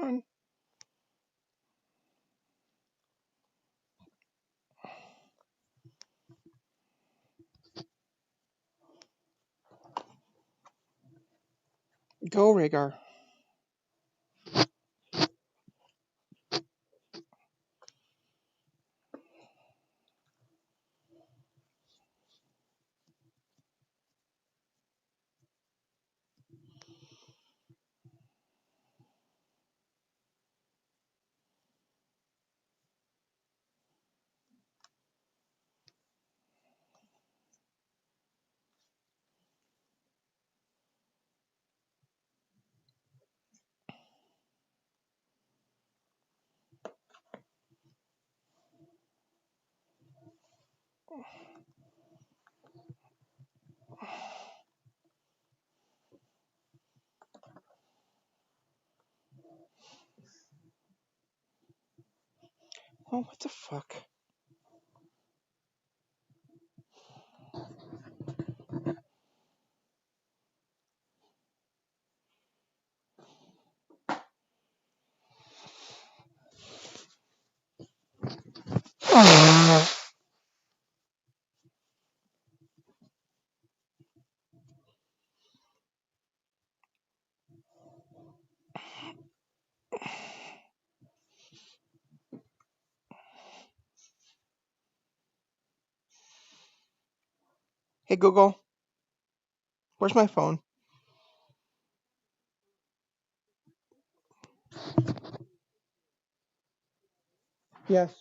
on. Go, Rhaegar. Oh, what the fuck? Hey, Google. Where's my phone? Yes.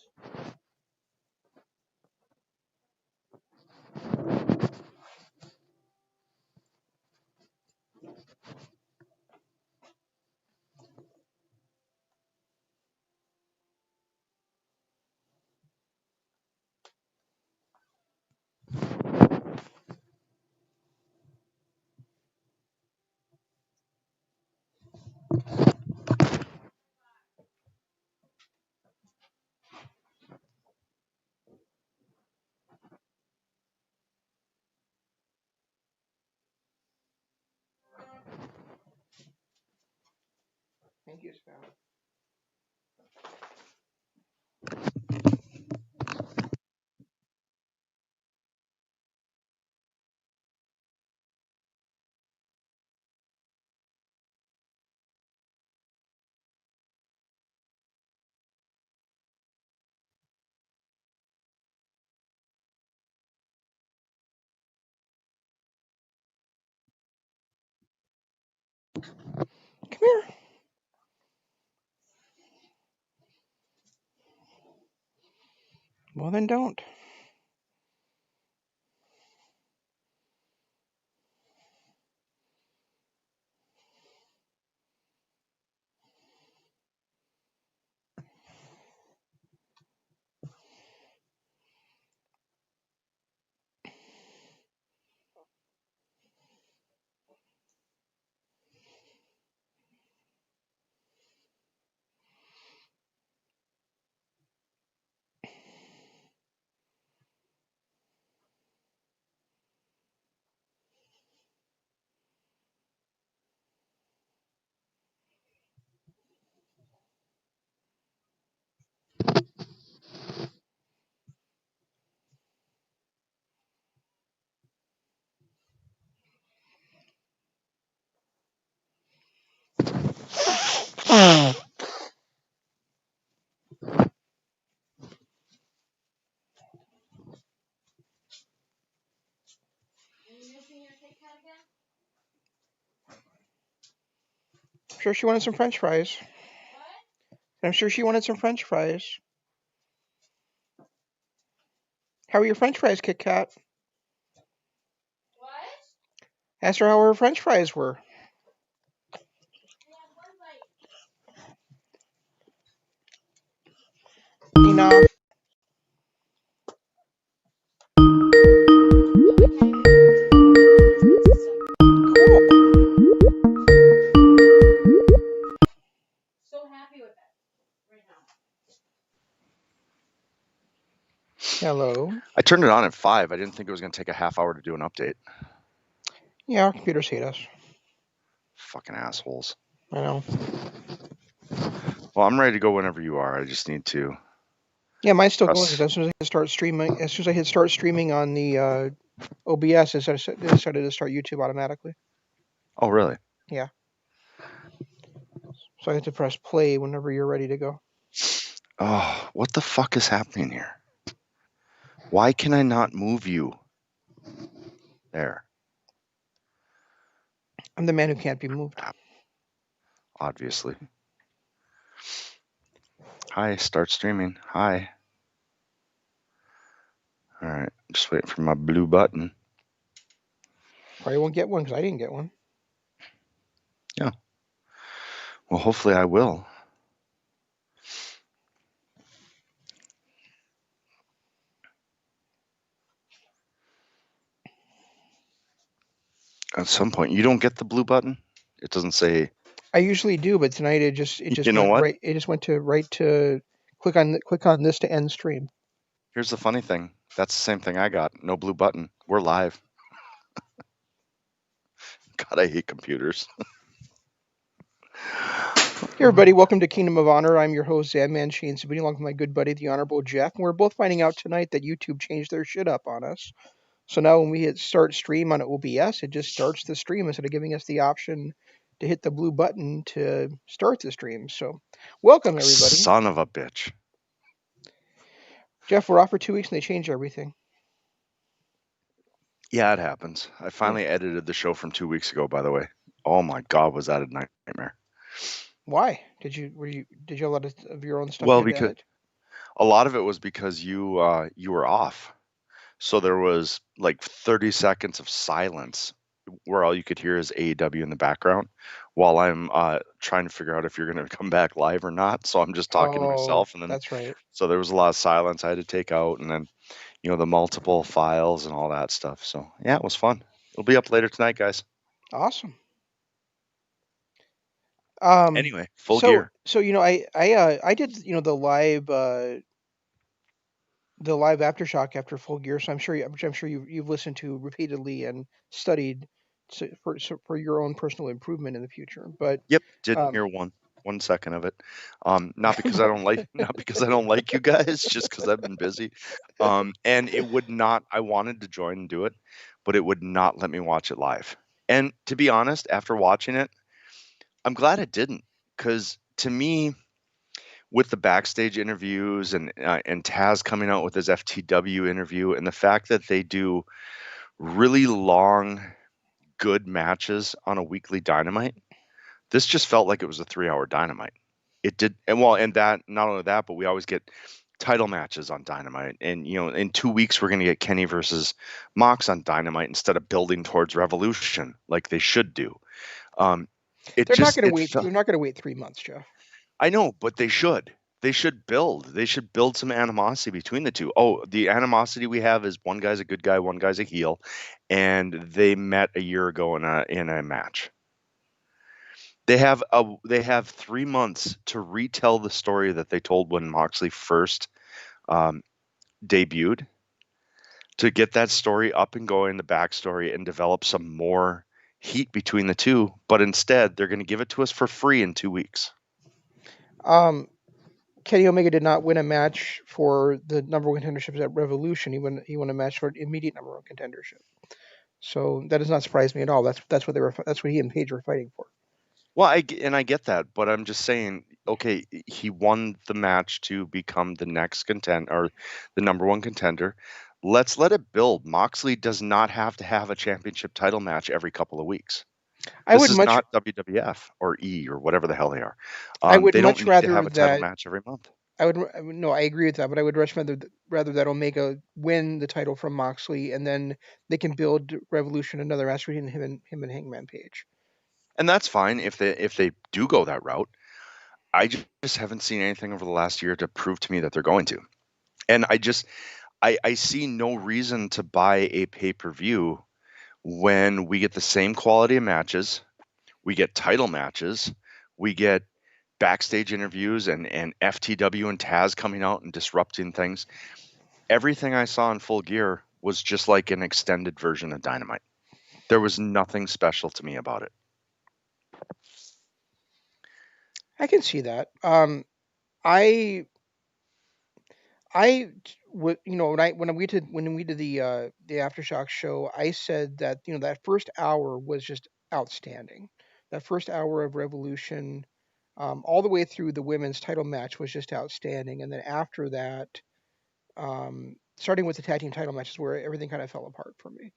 Thank you, Scott. Come here. Well, then don't. I'm sure she wanted some French fries. I'm sure she wanted some French fries. How are your French fries, Kit Kat? What? Asked her how her French fries were. Enough. Cool. So happy with it right now. Hello. I turned it on at 5. I didn't think it was going to take a half hour to do an update. Yeah, our computers hate us. Fucking assholes. I know. Well, I'm ready to go whenever you are. I just need to Yeah, mine's still going press. because as soon as I hit start streaming on the OBS, it started to start YouTube automatically. Oh, really? Yeah. So I have to press play whenever you're ready to go. Oh, what the fuck is happening here? Why can I not move you? There. I'm the man who can't be moved. Obviously. Hi, start streaming. Hi. All right, just waiting for my blue button. Probably won't get one because I didn't get one. Yeah. Well, hopefully I will. At some point, you don't get the blue button. It doesn't say. I usually do, but tonight it just You know went what? right. It just went to right to click on this to end stream. Here's the funny thing. That's the same thing I got. No blue button. We're live. God, I hate computers. Hey everybody, welcome to Kingdom of Honor. I'm your host, Zadman Shane Sebunia, along with my good buddy, the Honorable Jeff. And we're both finding out tonight that YouTube changed their shit up on us. So now when we hit start stream on OBS, it just starts the stream instead of giving us the option to hit the blue button to start the stream. So welcome everybody. Son of a bitch. Jeff, we're off for 2 weeks and they changed everything. Yeah, it happens. I finally edited the show from 2 weeks ago, by the way. Oh my God, was that a nightmare? Why? Did you have a lot of your own stuff Well, you had to because edit? a lot of it was because you were off. So there was like 30 seconds of silence where all you could hear is AEW in the background while I'm trying to figure out if you're going to come back live or not. So I'm just talking to myself, and then That's right. so there was a lot of silence I had to take out, and then the multiple files and all that stuff. So yeah, it was fun. It'll be up later tonight, guys. Awesome. Anyway, full gear. So I did the live aftershock after Full Gear. So I'm sure you've listened to repeatedly and studied for your own personal improvement in the future. But Yep, didn't hear one second of it. Not because I don't like not because I don't like you guys, just because I've been busy. And it would not. I wanted to join and do it, but it would not let me watch it live. And to be honest, after watching it, I'm glad it didn't, because to me, with the backstage interviews and Taz coming out with his FTW interview, and the fact that they do really long, good matches on a weekly Dynamite, this just felt like it was a 3-hour Dynamite. It did, and that, not only that, but we always get title matches on Dynamite, and in 2 weeks we're going to get Kenny versus Mox on Dynamite instead of building towards Revolution like they should do. they're not going to wait. They're not going to wait 3 months, Jeff. I know, but they should. They should build. They should build some animosity between the two. Oh, the animosity we have is one guy's a good guy, one guy's a heel, and they met a year ago in a match. They have 3 months to retell the story that they told when Moxley first debuted, to get that story up and going, the backstory, and develop some more heat between the two. But instead, they're going to give it to us for free in 2 weeks. Kenny Omega did not win a match for the number one contendership at Revolution. He won a match for immediate number one contendership. So that does not surprise me at all. That's what he and Paige were fighting for. Well, I get that, but I'm just saying, okay, he won the match to become the next or the number one contender. Let's let it build. Moxley does not have to have a championship title match every couple of weeks. This is not WWF or E or whatever the hell they are. They don't need to have a title match every month. I agree with that, but I would much rather that Omega win the title from Moxley, and then they can build Revolution another match between him and Hangman Page. And that's fine if they do go that route. I just haven't seen anything over the last year to prove to me that they're going to. And I see no reason to buy a pay-per-view when we get the same quality of matches, we get title matches, we get backstage interviews and FTW and Taz coming out and disrupting things. Everything I saw in Full Gear was just like an extended version of Dynamite. There was nothing special to me about it. I can see that. I you know, when we did the aftershock show, I said that that first hour was just outstanding. That first hour of Revolution, all the way through the women's title match was just outstanding, and then after that, starting with the tag team title matches, where everything kind of fell apart for me.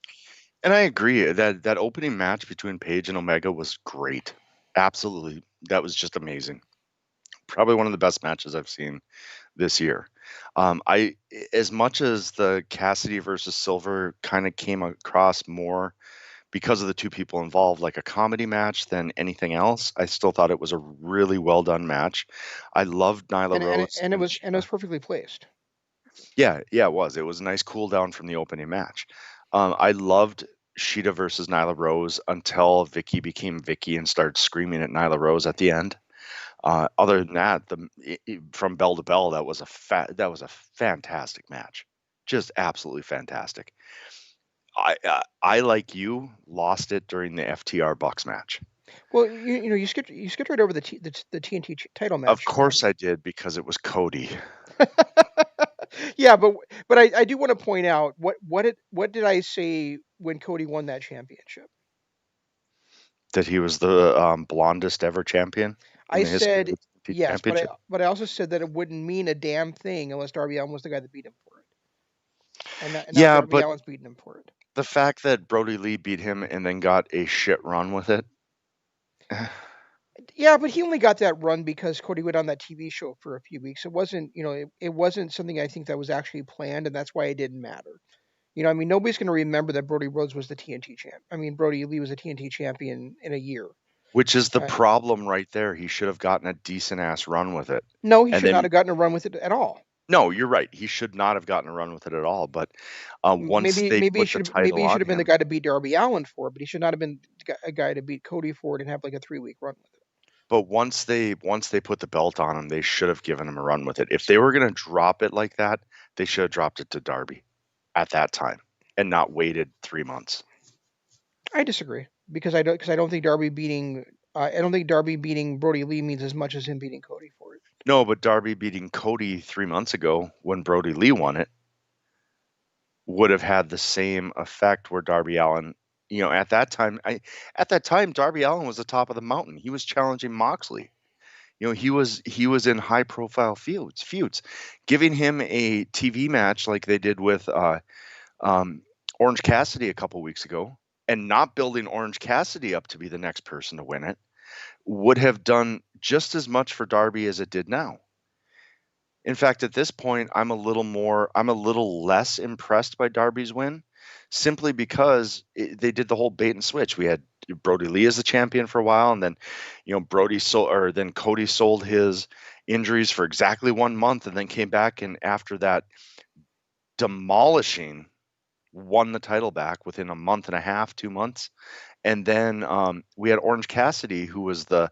And I agree that that opening match between Paige and Omega was great. Absolutely. That was just amazing. Probably one of the best matches I've seen this year. I as much as the Cassidy versus Silver kind of came across more because of the two people involved like a comedy match than anything else, I still thought it was a really well done match. I loved Nyla Rose And and it was Sheeta. perfectly placed. Yeah, yeah, it was. It was a nice cool down from the opening match. I loved Sheeta versus Nyla Rose until Vicky became Vicky and started screaming at Nyla Rose at the end. Other than that, from bell to bell, that was a fantastic match, just absolutely fantastic. I like you lost it during the FTR Bucks match. Well, you skipped right over the TNT title Of match. course I did because it was Cody Yeah, but I do want to point out what did I say when Cody won that championship? that he was the blondest ever champion in I the history of said the TNT yes, Championship. but I also said that it wouldn't mean a damn thing unless Darby Allin was the guy that beat him for it, and now Yeah, Darby but Allin's beating him for it. the fact that Brody Lee beat him and then got a shit run with it. Yeah, but he only got that run because Cody went on that TV show for a few weeks. It wasn't, it wasn't something I think that was actually planned, and that's why it didn't matter. I mean, nobody's going to remember that Brody Rhodes was the TNT champ. I mean, Brody Lee was a TNT champion in a year. Which is the Uh, problem right there. He should have gotten a decent ass run with it. no, he And should not then, have gotten a run with it at all. no, you're right. He should not have gotten a run with it at all. But once they put the Maybe title he should on have been the him, guy to beat Darby Allin for it, but he should not have been a guy to beat Cody for it and have like a 3 week run with it. but once they put the belt on him, they should have given him a run with it. If they were going to drop it like that, they should have dropped it to Darby at that time and not waited 3 months. I disagree because I don't think Darby beating I don't think Darby beating Brody Lee means as much as him beating Cody for it. No, but Darby beating Cody 3 months ago when Brody Lee won it would have had the same effect where Darby Allin, at that time Darby Allin was the top of the mountain. He was challenging Moxley. He was in high profile feuds. Giving him a TV match like they did with um, Orange Cassidy a couple weeks ago and not building Orange Cassidy up to be the next person to win it would have done just as much for Darby as it did now. In fact, at this point, I'm a little less impressed by Darby's win, simply because they did the whole bait and switch. We had Brody Lee as the champion for a while, and then, then Cody sold his injuries for exactly 1 month, and then came back and after that demolishing, won the title back within a month and a half, 2 months, and then we had Orange Cassidy, who was the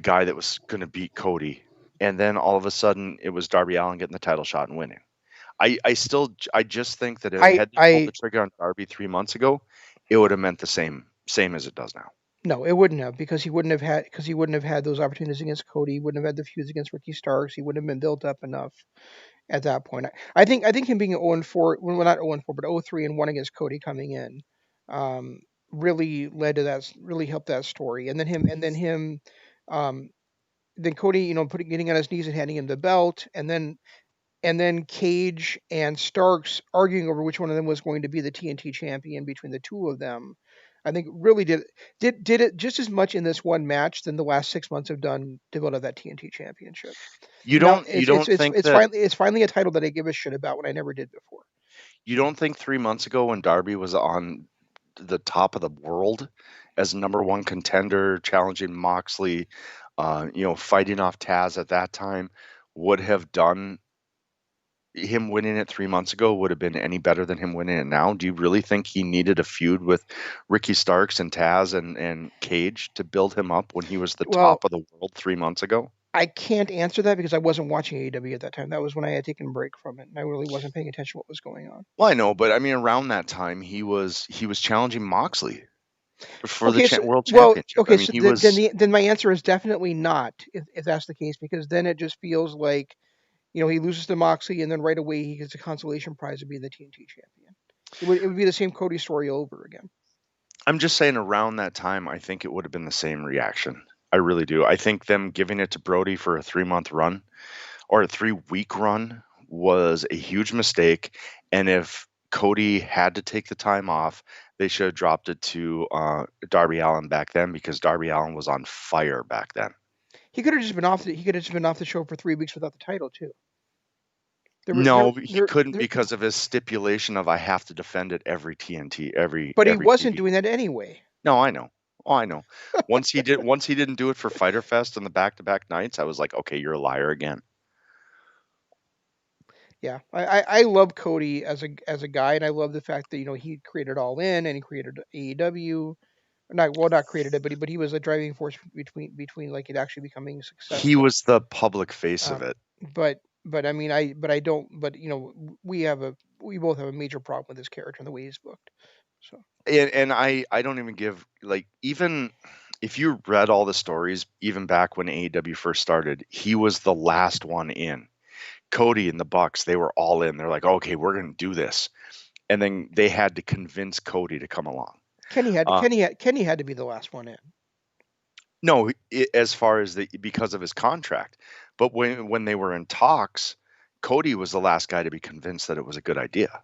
guy that was going to beat Cody, and then all of a sudden it was Darby Allin getting the title shot and winning. I just think that I had they pulled I the trigger on Darby 3 months ago, it would have meant the same as it does now. No, it wouldn't have because he wouldn't have had those opportunities against Cody. He wouldn't have had the feuds against Ricky Starks. He wouldn't have been built up enough at that point. I think him being 0-4, well, not 0-4, but 0-3-1 against Cody coming in, um, really led to that. Really helped that story. Um, then Cody, getting on his knees and handing him the belt, and then Cage and Starks arguing over which one of them was going to be the TNT champion between the two of them. I think really did it just as much in this one match than the last 6 months have done to build up that TNT championship. Now You don't think that it's finally a title that I give a shit about when I never did before. you don't think 3 months ago when Darby was on the top of the world as number one contender, challenging Moxley, fighting off Taz at that time, would have done him winning it 3 months ago would have been any better than him winning it now? Do you really think he needed a feud with Ricky Starks and Taz and Cage to build him up when he was the Well, top of the world 3 months ago? I can't answer that because I wasn't watching AEW at that time. That was when I had taken a break from it, and I really wasn't paying attention to what was going on. Well, I know, but I mean, around that time, he was challenging Moxley. for the Okay, so world well, championship. I okay, mean, so he then was. then my answer is definitely not if that's the case, because then it just feels like he loses to Moxley and then right away he gets a consolation prize of being the TNT champion. It would be the same Cody story over again. I'm just saying, around that time, I think it would have been the same reaction. I really do. I think them giving it to Brody for a 3 month run or a 3 week run was a huge mistake. And if Cody had to take the time off, they should have dropped it to Darby Allin back then, because Darby Allin was on fire back then. He could have just been off. He could have just been off the show for 3 weeks without the title too. There were No, he couldn't, there, because of his stipulation of I have to defend it every TNT, but he every wasn't TV. doing that anyway. No, I know. Oh, I know. Once he didn't do it for Fighter Fest on the back-to-back nights, I was like, okay, you're a liar again. Yeah, I love Cody as a guy, and I love the fact that he created All In and he created AEW. Not created it, but he was a driving force between like it actually becoming He successful. was the public face of Um, it. but I mean I don't but we both have a major problem with his character and the way he's booked. So And I don't even give, like, even if you read all the stories, even back when AEW first started, he was the last one in. Cody and the Bucks, they were all in. They're like, okay, we're gonna do this, and then they had to convince Cody to come along. Uh, Kenny had to be the last one in. no, as far as because of his contract, but when they were in talks, Cody was the last guy to be convinced that it was a good idea.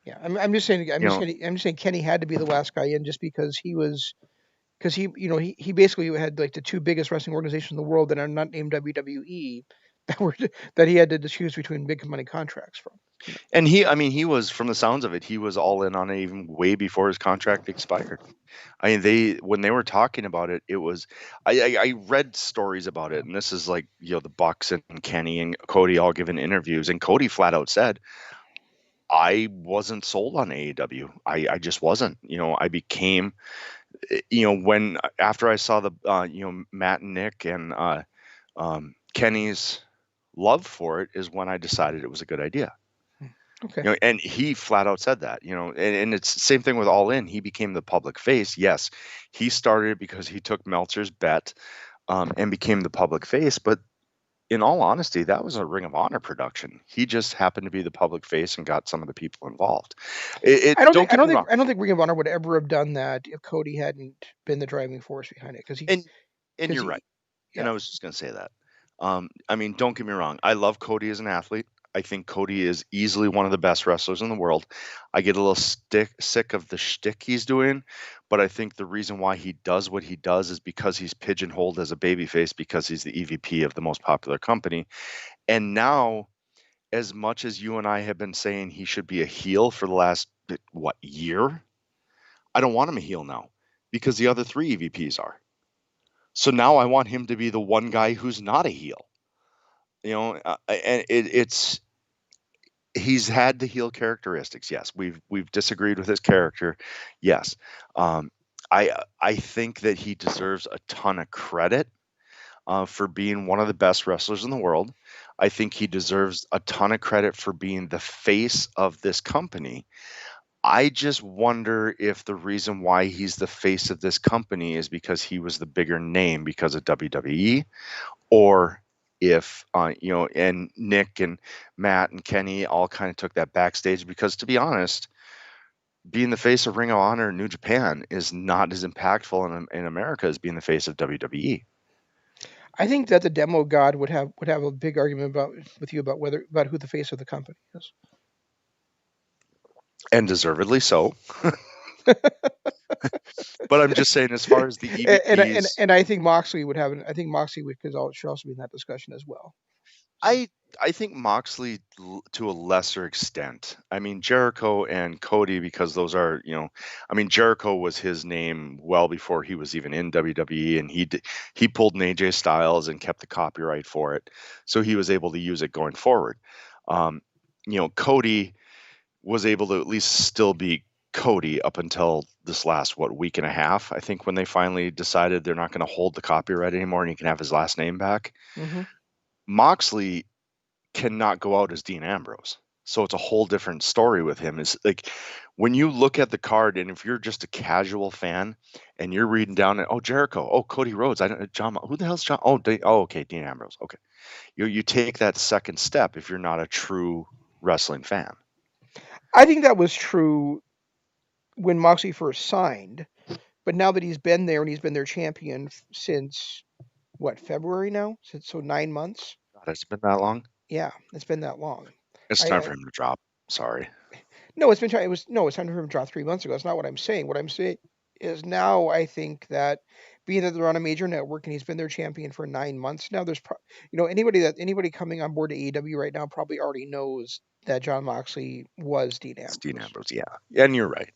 Yeah, I'm just saying You know, I'm just saying Kenny had to be the last guy in just because he basically had like the two biggest wrestling organizations in the world that are not named WWE that were that he had to choose between big money contracts from. and I mean, he was, from the sounds of it, he was all in on it even way before his contract expired. I mean, when they were talking about it, it was, I read stories about it, and this is like, the Bucks and Kenny and Cody all giving interviews, and Cody flat out said, I wasn't sold on AEW. I just wasn't. I became, when after I saw the Matt and Nick and Kenny's love for it, is when I decided it was a good idea. Okay. And he flat out said that, and it's the same thing with All In. He became the public face. Yes, he started because he took Meltzer's bet, and became the public face. But in all honesty, that was a Ring of Honor production. He just happened to be the public face and got some of the people involved. Don't get me wrong. I don't think Ring of Honor would ever have done that if Cody hadn't been the driving force behind it And because you're right. he And yeah. I was just gonna say that. I mean, don't get me wrong. I love Cody as an athlete. I think Cody is easily one of the best wrestlers in the world. I get a little sick of the shtick he's doing, but I think the reason why he does what he does is because he's pigeonholed as a babyface, because he's the EVP of the most popular company. And now, as much as you and I have been saying he should be a heel for the last, year, I don't want him a heel now, because the other three EVPs are. So now I want him to be the one guy who's not a heel. And it's he's had the heel characteristics. Yes, we've disagreed with his character. Yes, um, I think that he deserves a ton of credit for being one of the best wrestlers in the world. I think he deserves a ton of credit for being the face of this company. I just wonder if the reason why he's the face of this company is because he was the bigger name because of WWE, or if and Nick and Matt and Kenny all kind of took that backstage, because, to be honest, being the face of Ring of Honor in New Japan is not as impactful in America as being the face of WWE. I think that the demo god would have a big argument with you about who the face of the company is. And deservedly so. But I'm just saying, as far as the EVPs, And I think Moxley would have I think Moxley should also be in that discussion as well. So I think Moxley, to a lesser extent. I mean, Jericho and Cody, because those are, I mean, Jericho was his name well before he was even in WWE, and he pulled an AJ Styles and kept the copyright for it, so he was able to use it going forward. Um, Cody was able to at least still be Cody up until this last week and a half, I think, when they finally decided they're not going to hold the copyright anymore and he can have his last name back. hmm Moxley cannot go out as Dean Ambrose. So it's a whole different story with him. Is like when you look at the card, and if you're just a casual fan and you're reading down it, oh Jericho, oh Cody Rhodes, I don't John, who the hell's John? Oh, oh okay, Dean Ambrose. Okay, you take that second step if you're not a true wrestling fan. I think that was true when Moxley first signed, but now that he's been there and he's been their champion since what, February now? Since, so 9 months. God, it's been that long. Yeah, it's been that long. It's time I for him to drop. Sorry. No, it's been time. It was no, it's time for him to drop 3 months ago. That's not what I'm saying. What I'm saying is now I think that being that they're on a major network and he's been their champion for 9 months now, anybody coming on board to AEW right now probably already knows that John Moxley was Dean It's Dean Ambrose. Ambrose. Yeah, and you're right.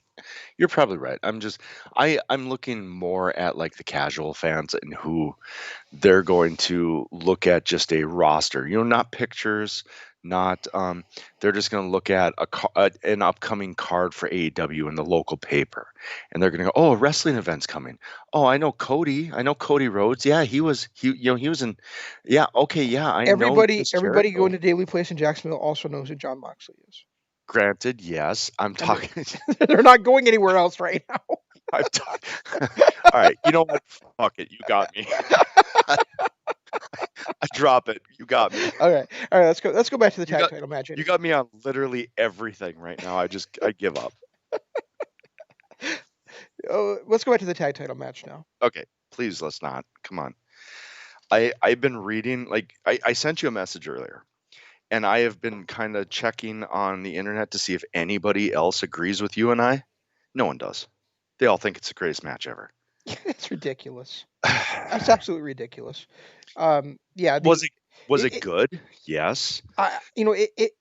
You're probably right. I'm looking more at like the casual fans and who they're going to look at just a roster, not pictures, not they're just going to look at an upcoming card for AEW in the local paper, and they're going to go, oh, a wrestling event's coming. Oh, I know Cody Rhodes. Yeah, he was in. Yeah, okay, yeah, I know Everybody, Chris everybody going Jericho. to Daily Place in Jacksonville also knows who John Moxley is, Granted, yes, I'm and they're talking. they're not going anywhere else right now. I'm talking. All right, you know what? Fuck it, you got me. I drop it. You got me. All right, let's go back to the You tag got title match. you got me on literally everything right now. I give up. Oh, let's go back to the tag title match now. Okay, please let's not. Come on. I've been reading, like I sent you a message earlier, and I have been kind of checking on the internet to see if anybody else agrees with you and I. No one does. They all think it's the greatest match ever. It's ridiculous. It's absolutely ridiculous. Yeah, was it was it, it it good? Yes. I you know it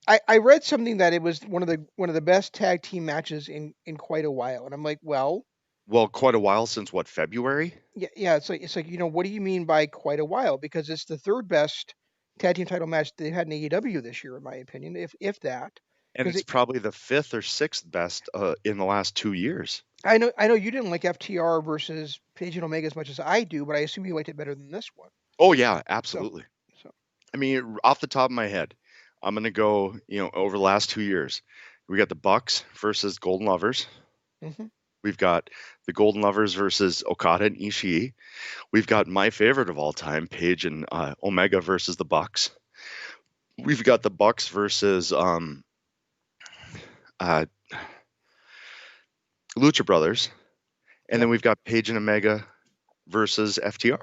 I read something that it was one of the best tag team matches in quite a while, and I'm like, well, Well, quite a while since what, February? yeah, it's like what do you mean by quite a while? Because it's the third best tag team title match they had in AEW this year, in my opinion, if that. And Because it's probably the fifth or sixth best in the last 2 years. I know you didn't like FTR versus Page and Omega as much as I do, but I assume you liked it better than this one. Oh yeah, So absolutely. so. I mean, off the top of my head, I'm gonna go. Over the last 2 years, we got the Bucks versus Golden Lovers. Hmm. We've got the Golden Lovers versus Okada and Ishii. We've got my favorite of all time, Page and Omega versus the Bucks. We've got the Bucks versus uh, Lucha Brothers, and Yep. then we've got Page and Omega versus FTR.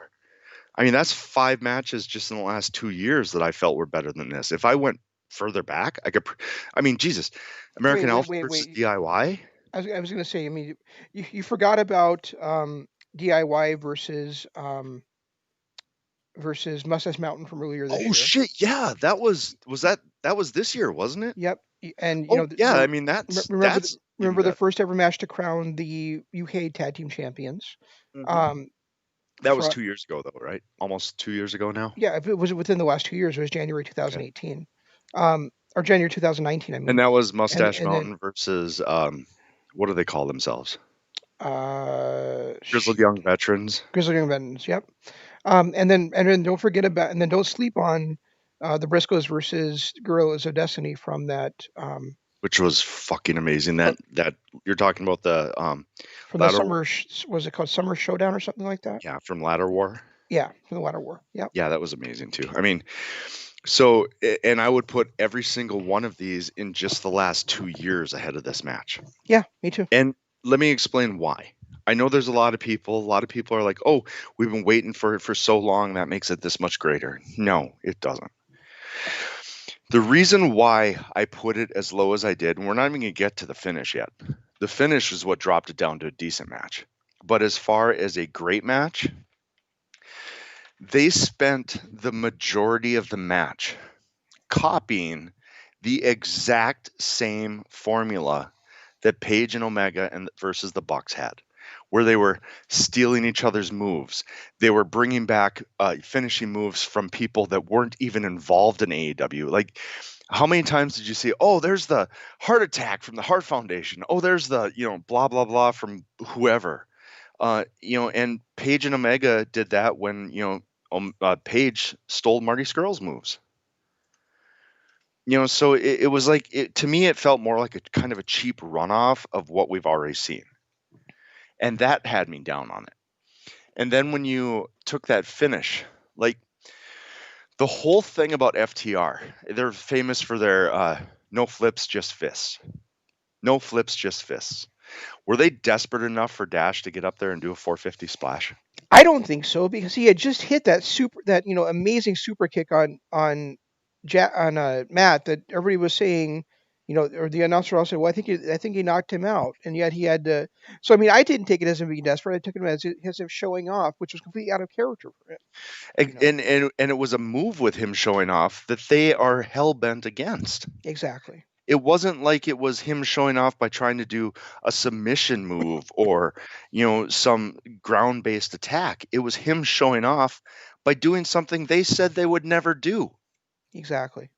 I mean, that's 5 matches just in the last 2 years that I felt were better than this. If I went further back, I could. I mean, Jesus, Wait, American wait, Alpha wait, versus wait. DIY. I was gonna say, I mean, you forgot about DIY versus Mustache Mountain from earlier this Oh year. shit! Yeah, that was this year, wasn't it? Yep, and Oh yeah, I mean that's even remember the better. first ever match to crown the UK Tag Team Champions. Hmm. Um, That was from 2 years ago, though, right? Almost 2 years ago now. Yeah, if it was within the last 2 years, it was January Okay. 2018, or January 2019. I And mean, that was and Mustache then Mountain versus what do they call themselves? uh, Grizzled Young Veterans, Grizzly Young Veterans. Yep. And then don't forget about, and then don't sleep on the Briscoes versus Guerrillas of Destiny from that which was fucking amazing. from, That you're talking about the from the ladder, summer was it called Summer Showdown or something like that? yeah, from Ladder War. Yeah, from the Water War. Yep. Yeah, that was amazing too. I mean, so and I would put every single one of these in just the last 2 years ahead of this match. Yeah, me too. And let me explain why. I know there's a lot of people. A lot of people are like, "Oh, we've been waiting for it for so long. That makes it this much greater." No, it doesn't. The reason why I put it as low as I did, and we're not even going to get to the finish yet. The finish is what dropped it down to a decent match. But as far as a great match, they spent the majority of the match copying the exact same formula that Page and Omega and versus the Bucks had, where they were stealing each other's moves. They were bringing back finishing moves from people that weren't even involved in AEW. Like, how many times did you see, oh, there's the heart attack from the Heart Foundation. Oh, there's the, blah, blah, blah from whoever. And Page and Omega did that when, Page stole Marty Scurll's moves. So it was like to me it felt more like a kind of a cheap runoff of what we've already seen, and that had me down on it. And then when you took that finish, like the whole thing about FTR, they're famous for their no flips, just fists. No flips, just fists. Were they desperate enough for Dash to get up there and do a 450 splash? I don't think so because he had just hit that amazing super kick on Matt that everybody was saying, or the announcer also said, well, I think he knocked him out, and yet he had to. So I mean, I didn't take it as him being desperate. I took it as him showing off, which was completely out of character for him. You know And it was a move with him showing off that they are hell bent against. exactly. It wasn't like it was him showing off by trying to do a submission move or, some ground based attack. It was him showing off by doing something they said they would never do. Exactly.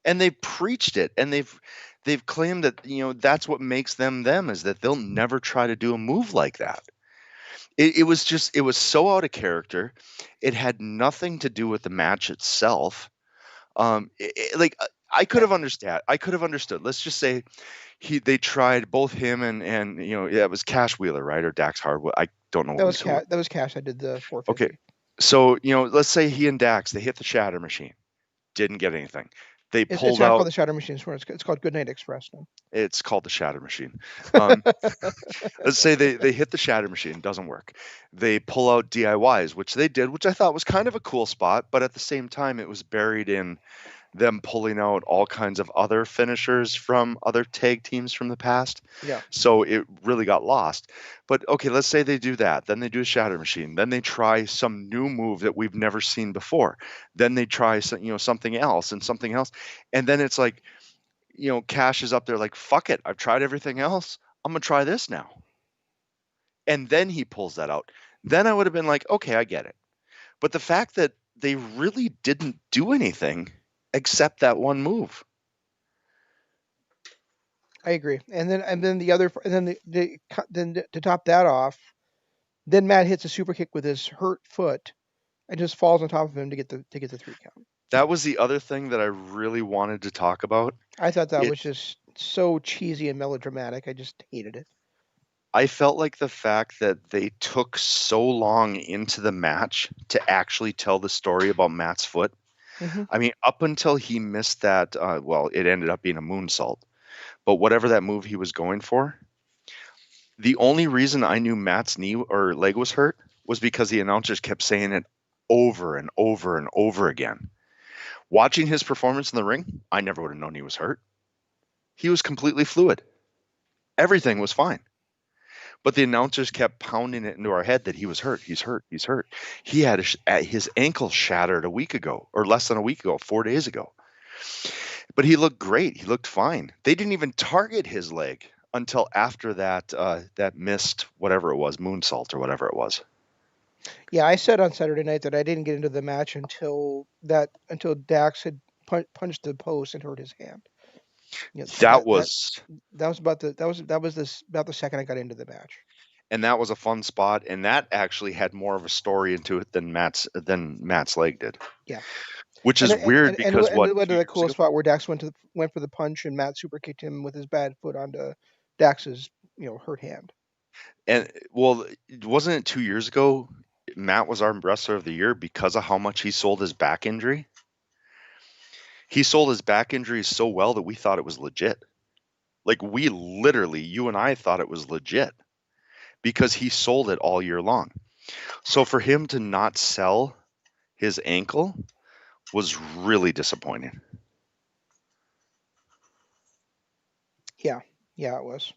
And they preached it, and they've claimed that, that's what makes them them, is that they'll never try to do a move like that. It was so out of character. It had nothing to do with the match itself. Like I could Yeah, have understood. I could have understood. Let's just say they tried both him and yeah, it was Cash Wheeler, right, or Dax Hardwood. I don't know who. That was Cash. I did the Okay, 450. so let's say he and Dax they hit the Shatter Machine, didn't get anything. They It's pulled not out. called the Shadow Machine. It's called Goodnight Express now. It's called the Shatter Machine. Um, let's say they hit the Shatter Machine, doesn't work. They pull out DIYs, which they did, which I thought was kind of a cool spot, but at the same time, it was buried in them pulling out all kinds of other finishers from other tag teams from the past. Yeah. So it really got lost. But okay, let's say they do that. Then they do a Shatter Machine. Then they try some new move that we've never seen before. Then they try something else and something else. And then it's like, Cash is up there like, fuck it. I've tried everything else. I'm going to try this now. And then he pulls that out. Then I would have been like, okay, I get it. But the fact that they really didn't do anything except that one move. I agree. And then the other and then to top that off, then Matt hits a super kick with his hurt foot and just falls on top of him to get the 3 count. That was the other thing that I really wanted to talk about. I thought that It was just so cheesy and melodramatic. I just hated it. I felt like the fact that they took so long into the match to actually tell the story about Matt's foot. Hmm. I mean, up until he missed that, well, it ended up being a moonsault. But whatever that move he was going for, the only reason I knew Matt's knee or leg was hurt was because the announcers kept saying it over and over and over again. Watching his performance in the ring, I never would have known he was hurt. He was completely fluid. Everything was fine. But the announcers kept pounding it into our head that he was hurt. He's hurt. He's hurt. He had his ankle shattered a week ago, or less than a week ago, 4 days ago. But he looked great. He looked fine. They didn't even target his leg until after that missed whatever it was, moonsault or whatever it was. Yeah, I said on Saturday night that I didn't get into the match until Dax had punched the post and hurt his hand. You know, That that that was that was about the that was this about the second I got into the match. and that was a fun spot, and that actually had more of a story into it than Matt's leg did, Yeah. which And is and weird and, and, because and what it went to that 2 years cool ago. spot where Dax went for the punch and Matt super kicked him with his bad foot onto Dax's hurt hand. And well, wasn't it 2 years ago? Matt was our wrestler of the year because of how much he sold his back injury. He sold his back injury so well that we thought it was legit. Like we literally, you and I thought it was legit because he sold it all year long. So for him to not sell his ankle was really disappointing. Yeah, yeah, it was.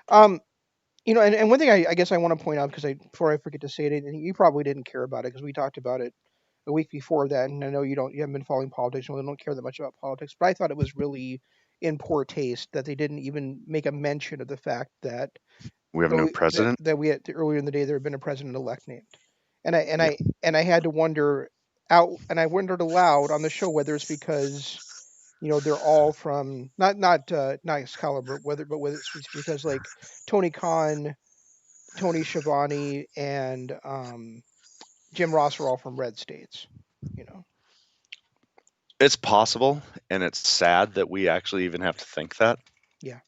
Um, and one thing I guess I want to point out because before I forget to say it, and you probably didn't care about it because we talked about it a week before that, and I know you haven't been following politics and we don't care that much about politics, but I thought it was really in poor taste that they didn't even make a mention of the fact that We have a new president. we had earlier in the day there had been a president elect named, and I and Yeah, I and I had to wonder out, and I wondered aloud on the show whether it's because they're all from not nice caliber, whether it's because like Tony Khan, Tony Schiavone, and Jim Ross are all from red states, you know. It's possible, and it's sad that we actually even have to think that, Yeah,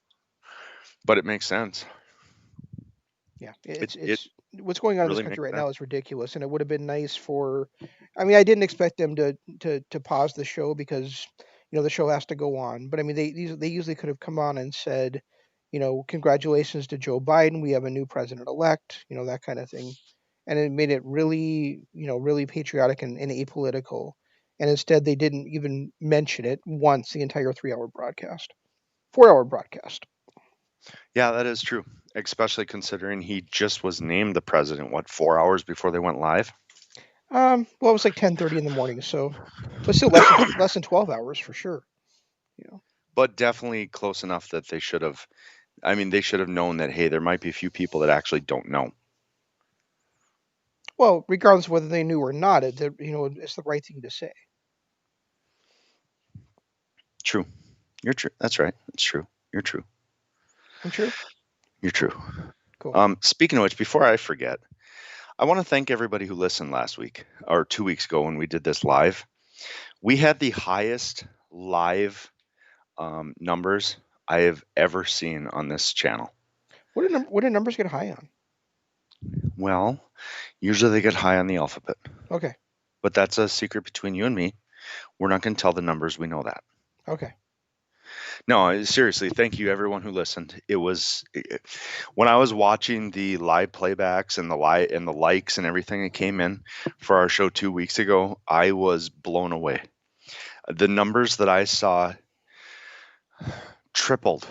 but it makes sense. yeah. It It's what's going on in this really country makes right sense. now is ridiculous, and it would have been nice for. I mean, I didn't expect them to pause the show because the show has to go on. But I mean, they usually could have come on and said, congratulations to Joe Biden. We have a new president elect. That kind of thing, and it made it really really patriotic and apolitical. And instead, they didn't even mention it once the entire 3 hour broadcast, 4 hour broadcast. Yeah, that is true, especially considering he just was named the president, what, 4 hours before they went live? Well, it was like 10:30 in the morning, so but still less than 12 hours for sure. You know. But definitely close enough that they should have. I mean, they should have known that, hey, there might be a few people that actually don't know. Well, regardless of whether they knew or not, it's the right thing to say. True. You're true. That's right. It's true. You're true. I'm true. You're Cool. true. Cool. Speaking of which, before I forget, I want to thank everybody who listened last week or 2 weeks ago when we did this live. We had the highest live numbers I have ever seen on this channel. What did numbers get high on? Well, usually they get high on the alphabet, Okay. but that's a secret between you and me. We're not going to tell the numbers. We know that. Okay. No, seriously, thank you everyone who listened. When I was watching the live playbacks and the likes and everything that came in for our show 2 weeks ago, I was blown away. The numbers that I saw tripled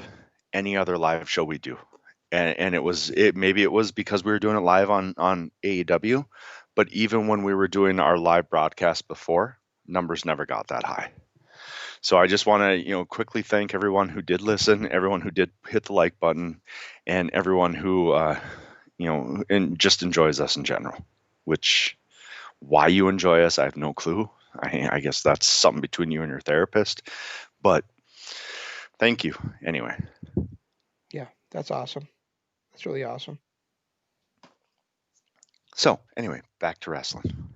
any other live show we do. And maybe it was because we were doing it live on AEW, but even when we were doing our live broadcast before, numbers never got that high. So I just want to, quickly thank everyone who did listen, everyone who did hit the like button, and everyone who, and just enjoys us in general. Which, why you enjoy us, I have no clue. I guess that's something between you and your therapist. But thank you anyway. Yeah, that's awesome. That's really awesome. So anyway, back to wrestling.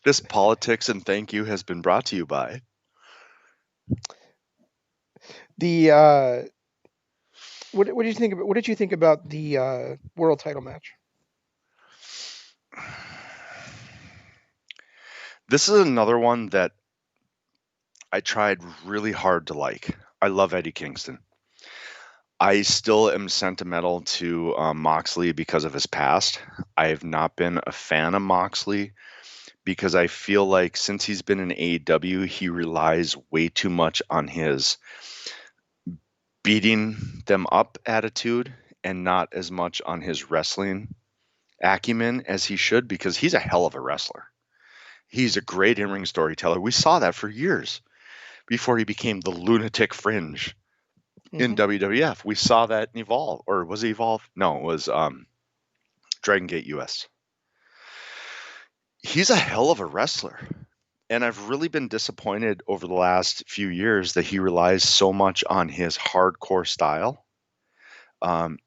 This politics and thank you has been brought to you by. The what did you think about what did you think about the world title match? This is another one that I tried really hard to like. I love Eddie Kingston. I still am sentimental to Moxley because of his past. I have not been a fan of Moxley because I feel like since he's been in AEW, he relies way too much on his beating them up attitude and not as much on his wrestling acumen as he should because he's a hell of a wrestler. He's a great in ring storyteller. We saw that for years before he became the lunatic fringe in Hmm. WWF. We saw that in Evolve, or was it Evolve? No, it was Dragon Gate US. He's a hell of a wrestler. And I've really been disappointed over the last few years that he relies so much on his hardcore style. Um,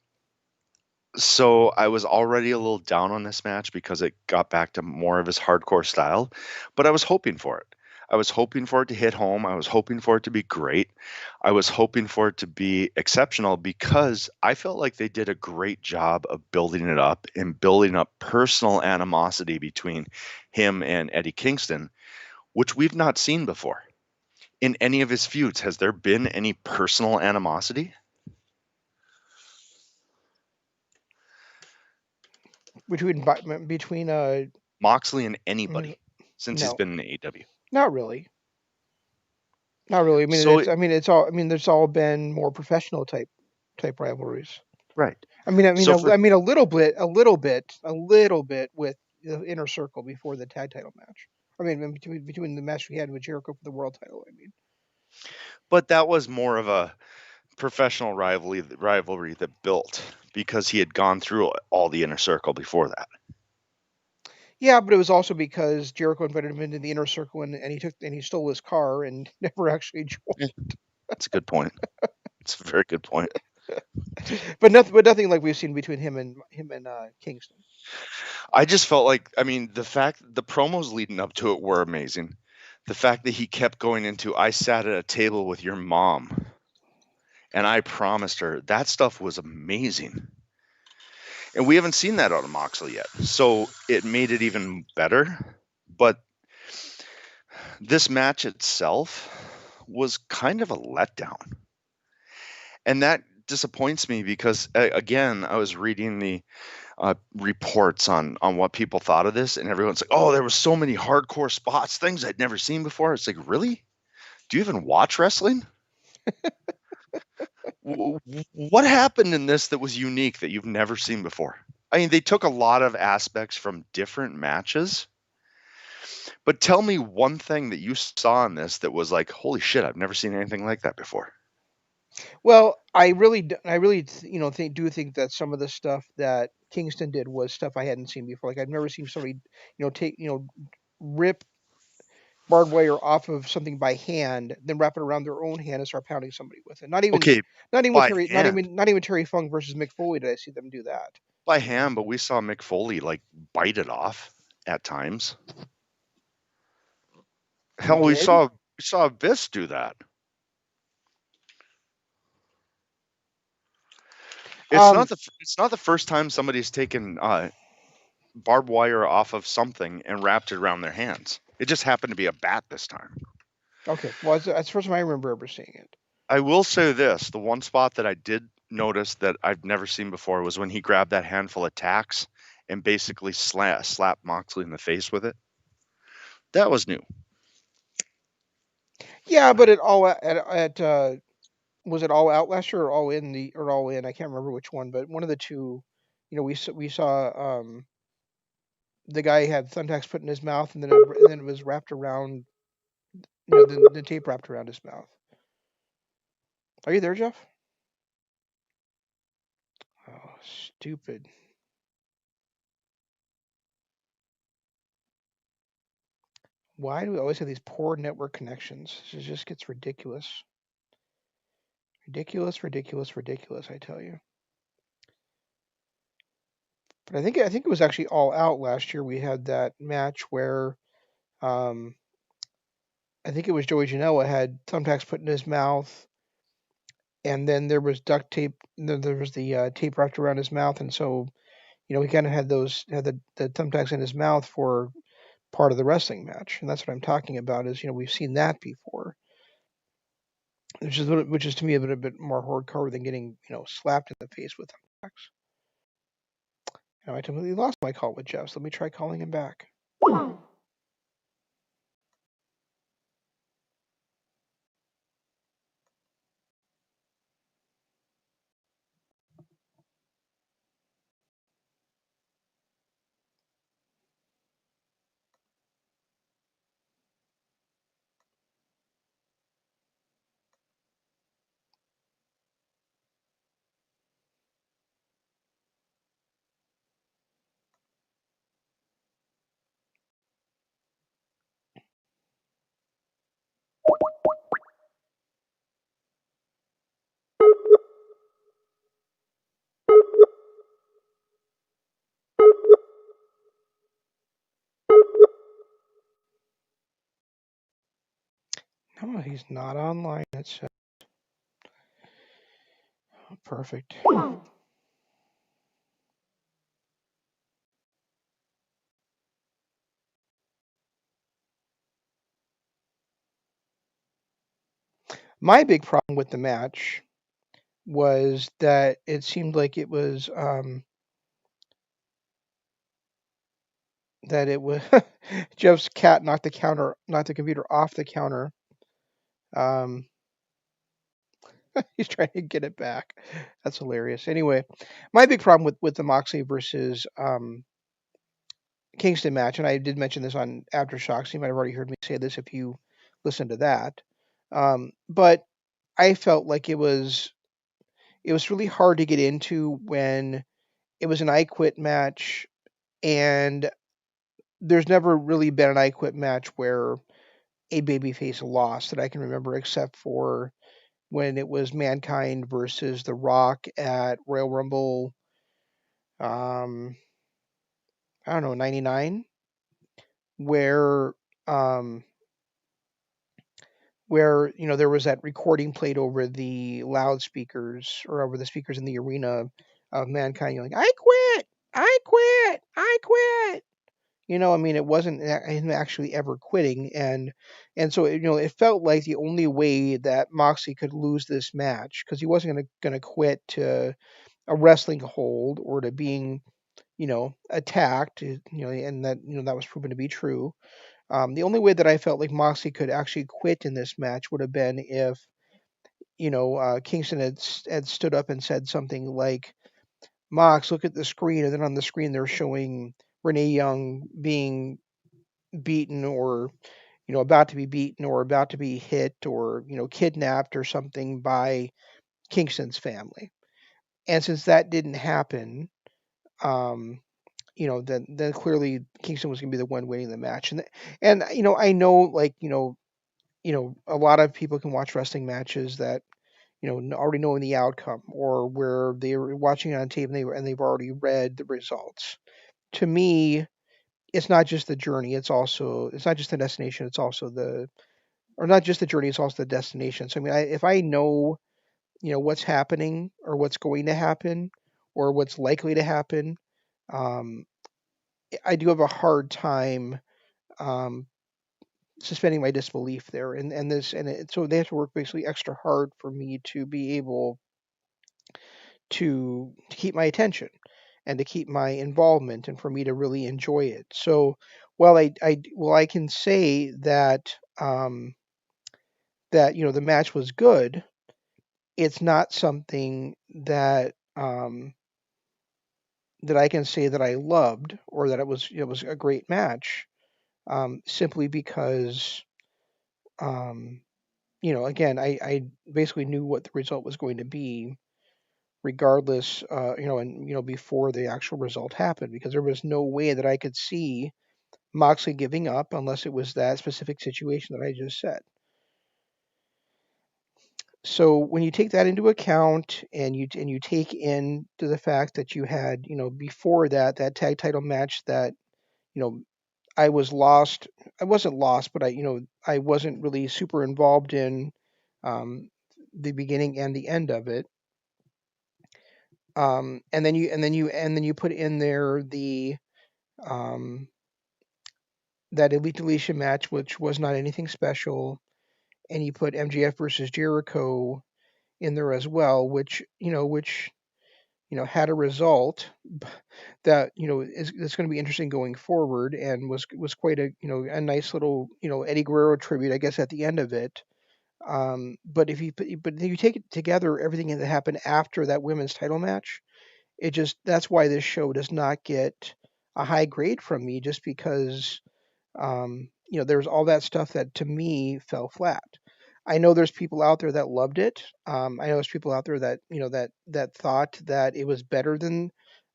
so I was already a little down on this match because it got back to more of his hardcore style, but I was hoping for it. I was hoping for it to hit home. I was hoping for it to be great. I was hoping for it to be exceptional because I felt like they did a great job of building it up and building up personal animosity between him and Eddie Kingston, which we've not seen before. In any of his feuds, has there been any personal animosity? Between Moxley and mm, anybody since he's no, been in AEW. not really. Not really. I mean, So, it's all. I mean, there's all been more professional type rivalries. right. I So mean, for I mean, a little bit with the inner circle before the tag title match. I mean, between the match we had with Jericho for the world title. I mean, but that was more of a professional rivalry that built because he had gone through all the inner circle before that. yeah, but it was also because Jericho invited him into the inner circle and he stole his car and never actually Yeah, that's a good point. It's a very good point. joined. But nothing like we've seen between him and Kingston. I just felt like, I mean, the promos leading up to it were amazing. The fact that he kept going into, I sat at a table with your mom and I promised her, that stuff was amazing. And we haven't seen that out of Moxley yet. So it made it even better. But this match itself was kind of a letdown. And that disappoints me because, again, I was reading the reports on what people thought of this, and everyone's like, "Oh, there was so many hardcore spots, things I'd never seen before." It's like, really? Do you even watch wrestling? What happened in this that was unique that you've never seen before? I mean, they took a lot of aspects from different matches, but tell me one thing that you saw in this that was like, "Holy shit, I've never seen anything like that before." Well, I really, do think that some of the stuff that Kingston did was stuff I hadn't seen before. Like I've never seen somebody, rip barbed wire off of something by hand, then wrap it around their own hand and start pounding somebody with it. Okay, by hand, Not even Terry Funk versus Mick Foley did I see them do that. by hand, but we saw Mick Foley like bite it off at times. He Hell, did. we saw Abyss do that. Um, It's not the first time somebody's taken barbed wire off of something and wrapped it around their hands. It just happened to be a bat this time. okay. Well, that's the first time I remember ever seeing it. I will say this: the one spot that I did notice that I've never seen before was when he grabbed that handful of tacks and basically slapped Moxley in the face with it. That was new. Yeah, but it all at was it all out last year or all in or all in? I can't remember which one, but one of the two. We saw the guy had thumbtacks put in his mouth, and then it was wrapped around. The tape wrapped around his mouth. Are you there, Jeff? Oh, stupid. Why do we always have these poor network connections? It just gets ridiculous. Ridiculous, ridiculous, ridiculous, I tell you. But I think it was actually all out last year. We had that match where um, I think it was Joey Janela had thumbtacks put in his mouth, and then there was duct tape. Then there was the tape wrapped around his mouth, and so he kind of had the thumbtacks in his mouth for part of the wrestling match, and that's what I'm talking about. Is we've seen that before, which is to me a bit more hardcore than getting slapped in the face with thumbtacks. Now I completely lost my call with Jeff. So let me try calling him back. No, he's not online. It's perfect. My big problem with the match was that it seemed like it was that it was Jeff's cat knocked the computer off the counter. Um, he's trying to get it back. That's hilarious. Anyway, my big problem with the Moxley versus Kingston match, and I did mention this on Aftershocks. You might have already heard me say this if you listened to that. But I felt like it was really hard to get into when it was an I Quit match, and there's never really been an I Quit match where a babyface lost that I can remember, except for when it was Mankind versus The Rock at Royal Rumble. Um, I don't know, 99, where um there was that recording played over the loudspeakers or over the speakers in the arena of Mankind yelling, "I quit! I quit! I quit!" I mean, it wasn't him actually ever quitting, and so it felt like the only way that Moxley could lose this match, because he wasn't gonna quit to a wrestling hold or to being attacked, and that was proven to be true. The only way that I felt like Moxley could actually quit in this match would have been if Kingston had stood up and said something like, "Mox, look at the screen," and then on the screen they're showing Renee Young being beaten, or about to be beaten, or about to be hit, or kidnapped or something by Kingston's family. And since that didn't happen, um, then clearly Kingston was going to be the one winning the match. And I know, like, a lot of people can watch wrestling matches that already knowing the outcome, or where they're watching it on tape and they've already read the results. To me, it's not just the journey; it's not just the destination; it's also the or not just the journey; it's also the destination. So I mean, if I know what's happening, or what's going to happen, or what's likely to happen, um, I do have a hard time um, suspending my disbelief there. So they have to work basically extra hard for me to be able to keep my attention and to keep my involvement, and for me to really enjoy it. So while I can say that the match was good, it's not something that I can say that I loved, or that it was a great match, simply because um, again, I basically knew what the result was going to be, regardless, and before the actual result happened, because there was no way that I could see Moxley giving up unless it was that specific situation that I just said. So when you take that into account, and you take into the fact that you had, before that tag title match that, you know I was lost. I wasn't lost, but I wasn't really super involved in um, the beginning and the end of it. And then you put in there the um, that Elite Deletion match, which was not anything special, and you put MJF versus Jericho in there as well, which had a result that is going to be interesting going forward, and was quite a nice little Eddie Guerrero tribute, I guess, at the end of it. But if you take it together, everything that happened after that women's title match, it just that's why this show does not get a high grade from me, just because there's all that stuff that to me fell flat. I know there's people out there that loved it. I know there's people out there that that thought that it was better than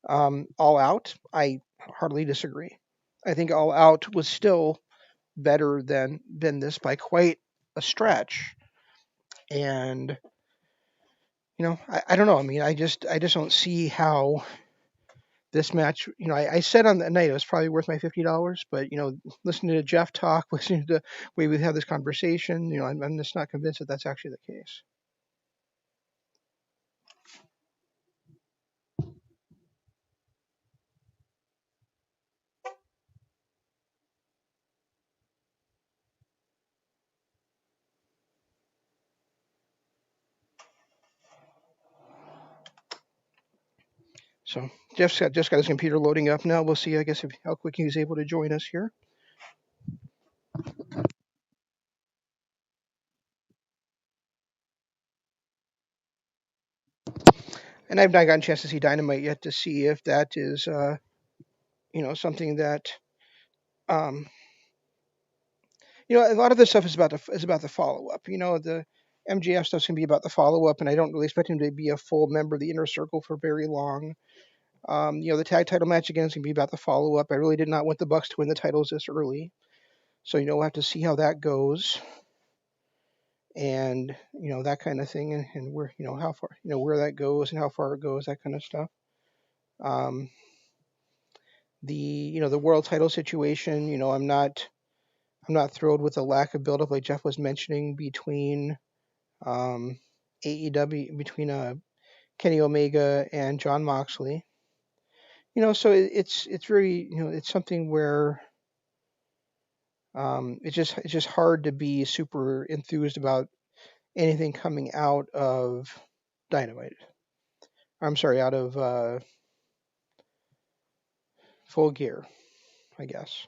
All Out. I hardly disagree. I think All Out was still better than this by quite a stretch. And I don't know. I mean, I just don't see how this match. I said on the night it was probably worth my $50, but listening to Jeff talk, listening to the way we have this conversation, I'm just not convinced that that's actually the case. So Jeff's just got his computer loading up now. We'll see, I guess, how quick he's able to join us here. And I've not gotten a chance to see Dynamite yet to see if that is, something that, um, a lot of this stuff is about the follow up. The MGF stuff's gonna be about the follow up, and I don't really expect him to be a full member of the inner circle for very long. The tag title match again is gonna be about the follow up. I really did not want the Bucks to win the titles this early, so we'll have to see how that goes, and that kind of thing, and where how far where that goes and how far it goes, that kind of stuff. Um, the world title situation. I'm not thrilled with the lack of buildup, like Jeff was mentioning, between AEW, between Kenny Omega and John Moxley. So it's very, it's something where it's just hard to be super enthused about anything coming out of Dynamite. I'm sorry, out of Full Gear, I guess.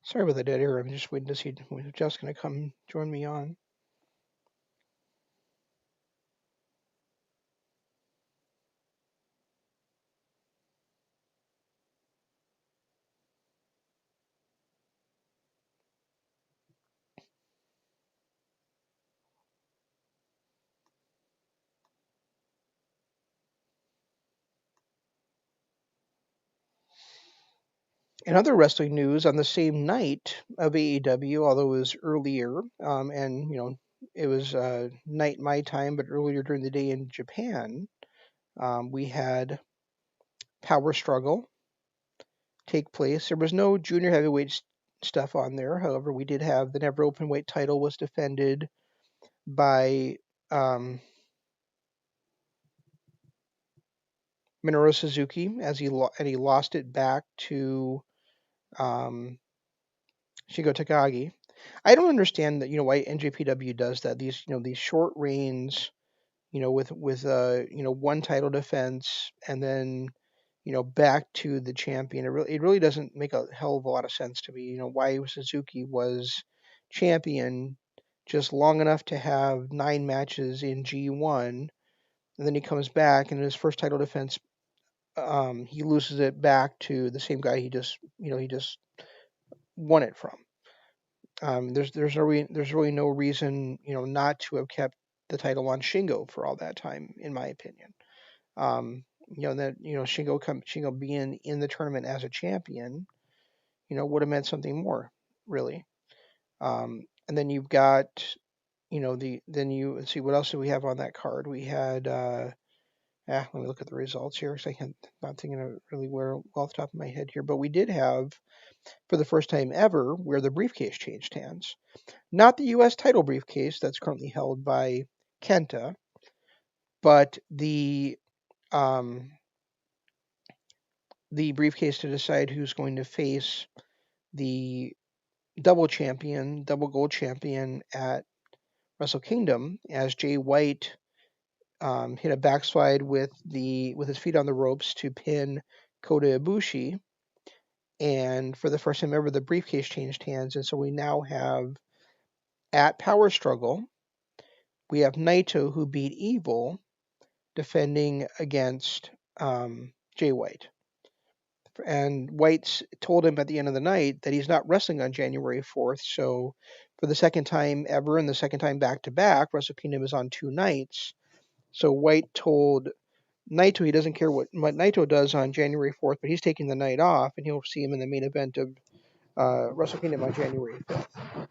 Sorry about the dead air. I'm just waiting to see when Jeff's going to come join me on. In other wrestling news, on the same night of AEW, although it was earlier, and it was night my time, but earlier during the day in Japan, we had Power Struggle take place. There was no junior heavyweight stuff on there. However, we did have the never openweight title was defended by um, Minoru Suzuki as he lost it back to um, Shingo Takagi. I don't understand that why NJPW does that. These short reigns, with one title defense and then back to the champion. It really doesn't make a hell of a lot of sense to me. Why Suzuki was champion just long enough to have 9 matches in G1, and then he comes back and in his first title defense, he loses it back to the same guy he just won it from. There's really no reason not to have kept the title on Shingo for all that time, in my opinion. That Shingo being in the tournament as a champion, would have meant something more, really. And then you've got, let's see, what else do we have on that card? We had, let me look at the results here because I'm not thinking of really where off the top of my head here, but we did have, for the first time ever, where the briefcase changed hands. Not the U.S. title briefcase that's currently held by Kenta, but um, the briefcase to decide who's going to face the double gold champion at Wrestle Kingdom, as Jay White hit a backslide with his feet on the ropes to pin Kota Ibushi, and for the first time ever, the briefcase changed hands, and so we now have at Power Struggle, we have Naito who beat Evil defending against Jay White. And White's told him at the end of the night that he's not wrestling on January 4th. So, for the second time ever and the second time back to back, Wrestle Kingdom is on 2 nights. So, White told Naito he doesn't care what Naito does on January 4th, but he's taking the night off and he'll see him in the main event of Wrestle Kingdom on January 5th.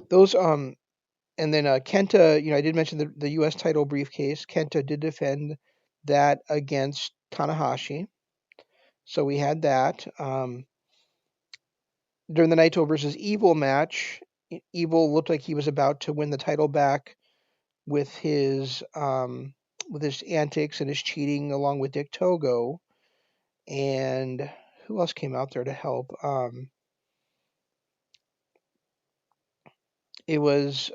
Those, and then Kenta, I did mention the U.S. title briefcase. Kenta did defend that against Tanahashi. So we had that. During the Naito versus Evil match, Evil looked like he was about to win the title back with his antics and his cheating, along with Dick Togo. And who else came out there to help? It was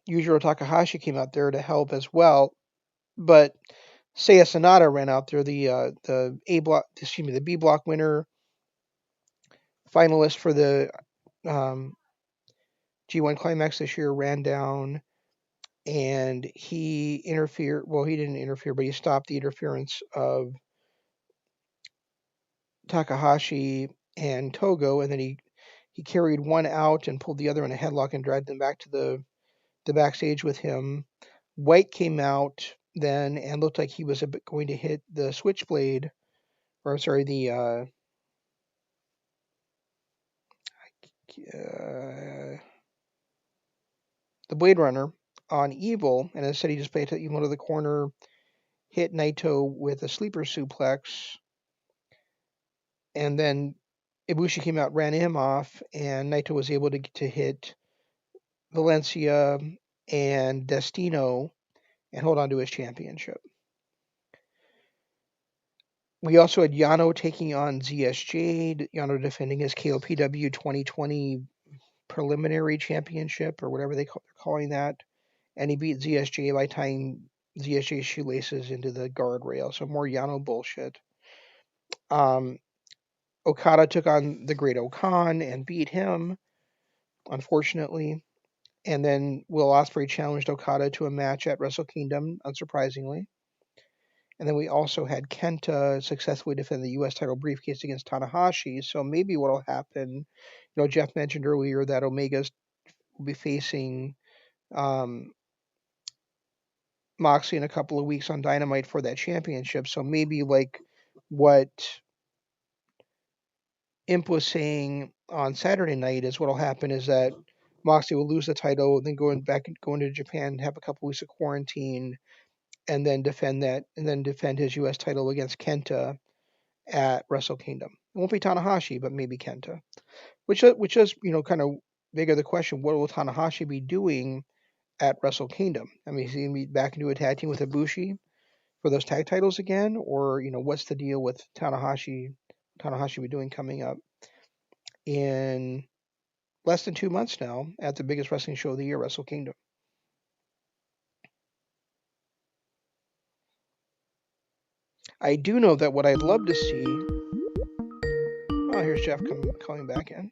Yujiro Takahashi came out there to help as well, but Seiya Sanada ran out there, the the B block winner, finalist for the um, G1 Climax this year, ran down and he interfered. Well, he didn't interfere, but he stopped the interference of Takahashi and Togo, and then he carried one out and pulled the other in a headlock and dragged them back to the backstage with him. White came out then and looked like he was going to hit the Switchblade, or sorry, uh, the Blade Runner on Evil, and instead he just played Evil to the corner, hit Naito with a sleeper suplex, and then Ibushi came out, ran him off, and Naito was able to hit Valencia and Destino and hold on to his championship. We also had Yano taking on ZSJ, Yano defending his KOPW 2020 preliminary championship, or whatever they're calling that, and he beat ZSJ by tying ZSJ's shoelaces into the guardrail. So more Yano bullshit. Um, Okada took on the Great Okan and beat him, unfortunately. And then Will Ospreay challenged Okada to a match at Wrestle Kingdom, unsurprisingly. And then we also had Kenta successfully defend the U.S. title briefcase against Tanahashi. So maybe what will happen, Jeff mentioned earlier that Omega will be facing Moxley in a couple of weeks on Dynamite for that championship. So maybe like what Imp was saying on Saturday night is what'll happen is that Moxley will lose the title, then going to Japan, have a couple weeks of quarantine, and then defend his U.S. title against Kenta at Wrestle Kingdom. It won't be Tanahashi, but maybe Kenta. Which is kind of bigger the question: what will Tanahashi be doing at Wrestle Kingdom? I mean, is he gonna be back into a tag team with Ibushi for those tag titles again, or what's the deal with Tanahashi? Tanahashi be doing coming up in less than 2 months now at the biggest wrestling show of the year, Wrestle Kingdom. I do know that what I'd love to see. Oh, here's Jeff coming back in.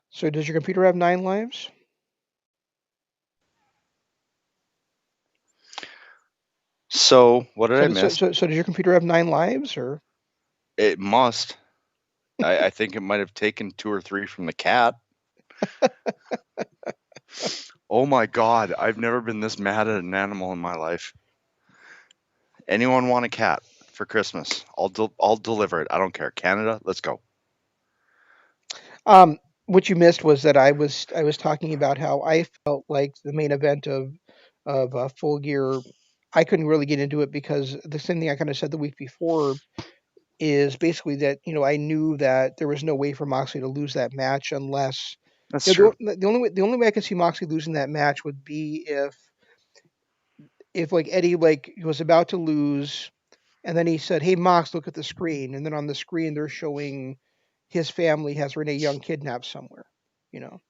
So, does your computer have 9 lives? So what did I So, miss? so does your computer have 9 lives, or? It must. I think it might have taken 2 or 3 from the cat. Oh my God, I've never been this mad at an animal in my life. Anyone want a cat for Christmas? I'll deliver it. I don't care. Canada, let's go. What you missed was that I was talking about how I felt like the main event of Full Gear. I couldn't really get into it because the same thing I kind of said the week before is basically that I knew that there was no way for Moxley to lose that match unless That's true. the only way I could see Moxley losing that match would be if like Eddie like was about to lose and then he said, "Hey Mox, look at the screen," and then on the screen they're showing his family has Renee Young kidnapped somewhere, you know.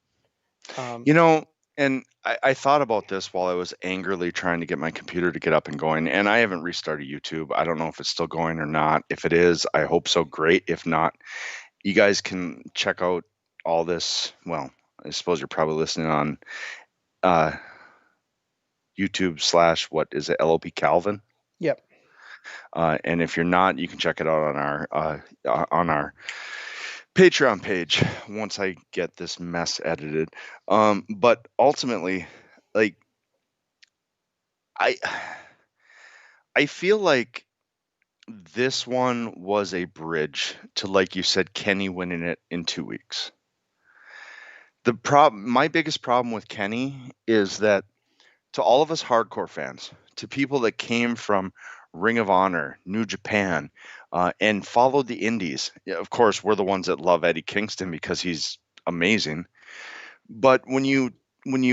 Um, You know, and I thought about this while I was angrily trying to get my computer to get up and going, and I haven't restarted YouTube. I don't know if it's still going or not. If it is, I hope so. Great. If not, you guys can check out all this. Well, I suppose you're probably listening on uh, YouTube slash what is it, LOP Calvin. yep. And if you're not, you can check it out on our Patreon page once I get this mess edited. But ultimately, like I I feel like this one was a bridge to, like you said, Kenny winning it in 2 weeks. My biggest problem with Kenny is that to all of us hardcore fans, to people that came from Ring of Honor, New Japan, and followed the indies. Yeah, of course, we're the ones that love Eddie Kingston because he's amazing. But when you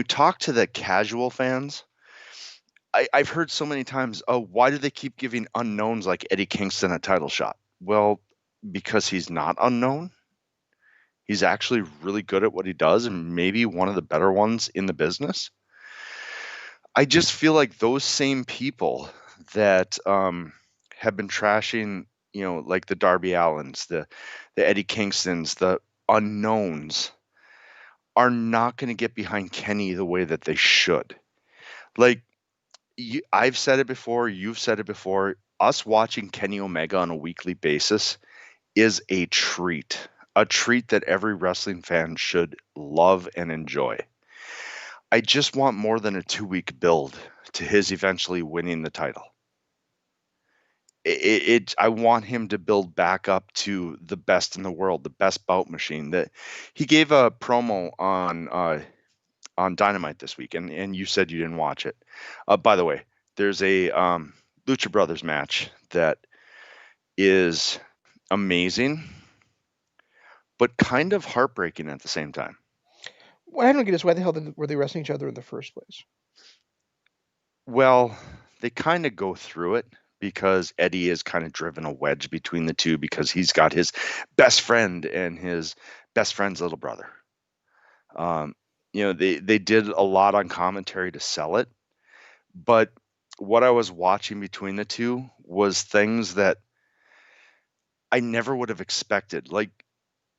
talk to the casual fans, I've heard so many times, oh, why do they keep giving unknowns like Eddie Kingston a title shot? Well, because he's not unknown. He's actually really good at what he does and maybe one of the better ones in the business. I just feel like those same people that have been trashing, like the Darby Allens, the Eddie Kingstons, the unknowns, are not going to get behind Kenny the way that they should. Like I've said it before, you've said it before. Us watching Kenny Omega on a weekly basis is a treat that every wrestling fan should love and enjoy. I just want more than a 2-week build to his eventually winning the title. I want him to build back up to the best in the world, the best bout machine. That he gave a promo on Dynamite this week, and you said you didn't watch it. By the way, there's a Lucha Brothers match that is amazing, but kind of heartbreaking at the same time. What I don't get is why the hell were they wrestling each other in the first place? Well, they kind of go through it because Eddie is kind of driven a wedge between the two because he's got his best friend and his best friend's little brother. Um, they did a lot on commentary to sell it, but what I was watching between the two was things that I never would have expected. Like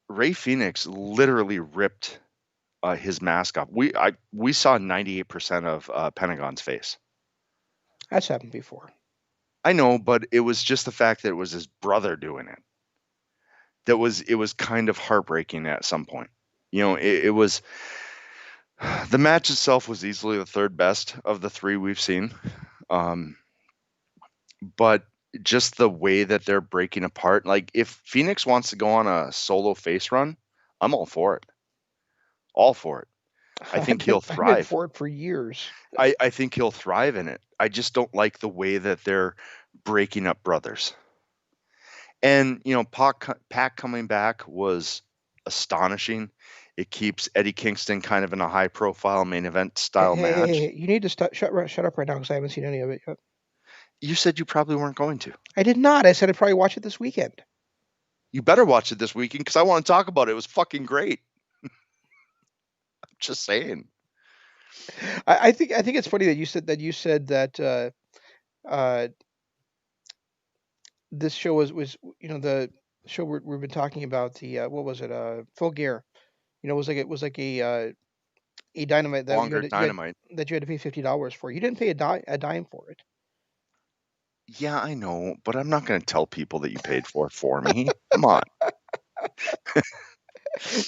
Ray Phoenix literally ripped his mask off. We saw 98% of Pentagon's face. That's happened before. I know, but it was just the fact that it was his brother doing it. It was kind of heartbreaking at some point. It was the match itself was easily the third best of the three we've seen. But just the way that they're breaking apart, like if Phoenix wants to go on a solo face run, I'm all for it. All for it. I think he'll I've been thrive. for it for years. I think he'll thrive in it. I just don't like the way that they're breaking up brothers. And Pac coming back was astonishing. It keeps Eddie Kingston kind of in a high-profile main event style match. Hey, you need to shut up right now because I haven't seen any of it yet. You said you probably weren't going to. I did not. I said I'd probably watch it this weekend. You better watch it this weekend because I want to talk about it. It was fucking great. I'm just saying. I think it's funny that you said that this show was the show we've been talking about, the what was it, Full Gear. It was like a Dynamite that Longer Dynamite. that you had to pay $50 for. You didn't pay a dime for it. Yeah, I know, but I'm not going to tell people that you paid for me. Come on.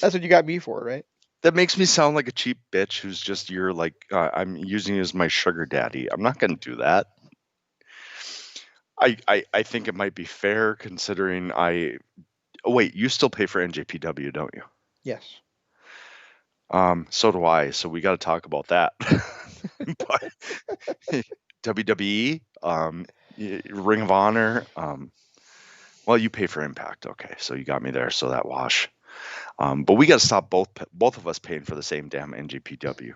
That's what you got me for, right? That makes me sound like a cheap bitch who's just I'm using you as my sugar daddy. I'm not going to do that. I think it might be fair considering wait, you still pay for NJPW, don't you? Yes. So do I. So we got to talk about that. But WWE, Ring of Honor. Well, you pay for Impact. Okay, so you got me there. So that wash. But we got to stop both of us paying for the same damn NJPW.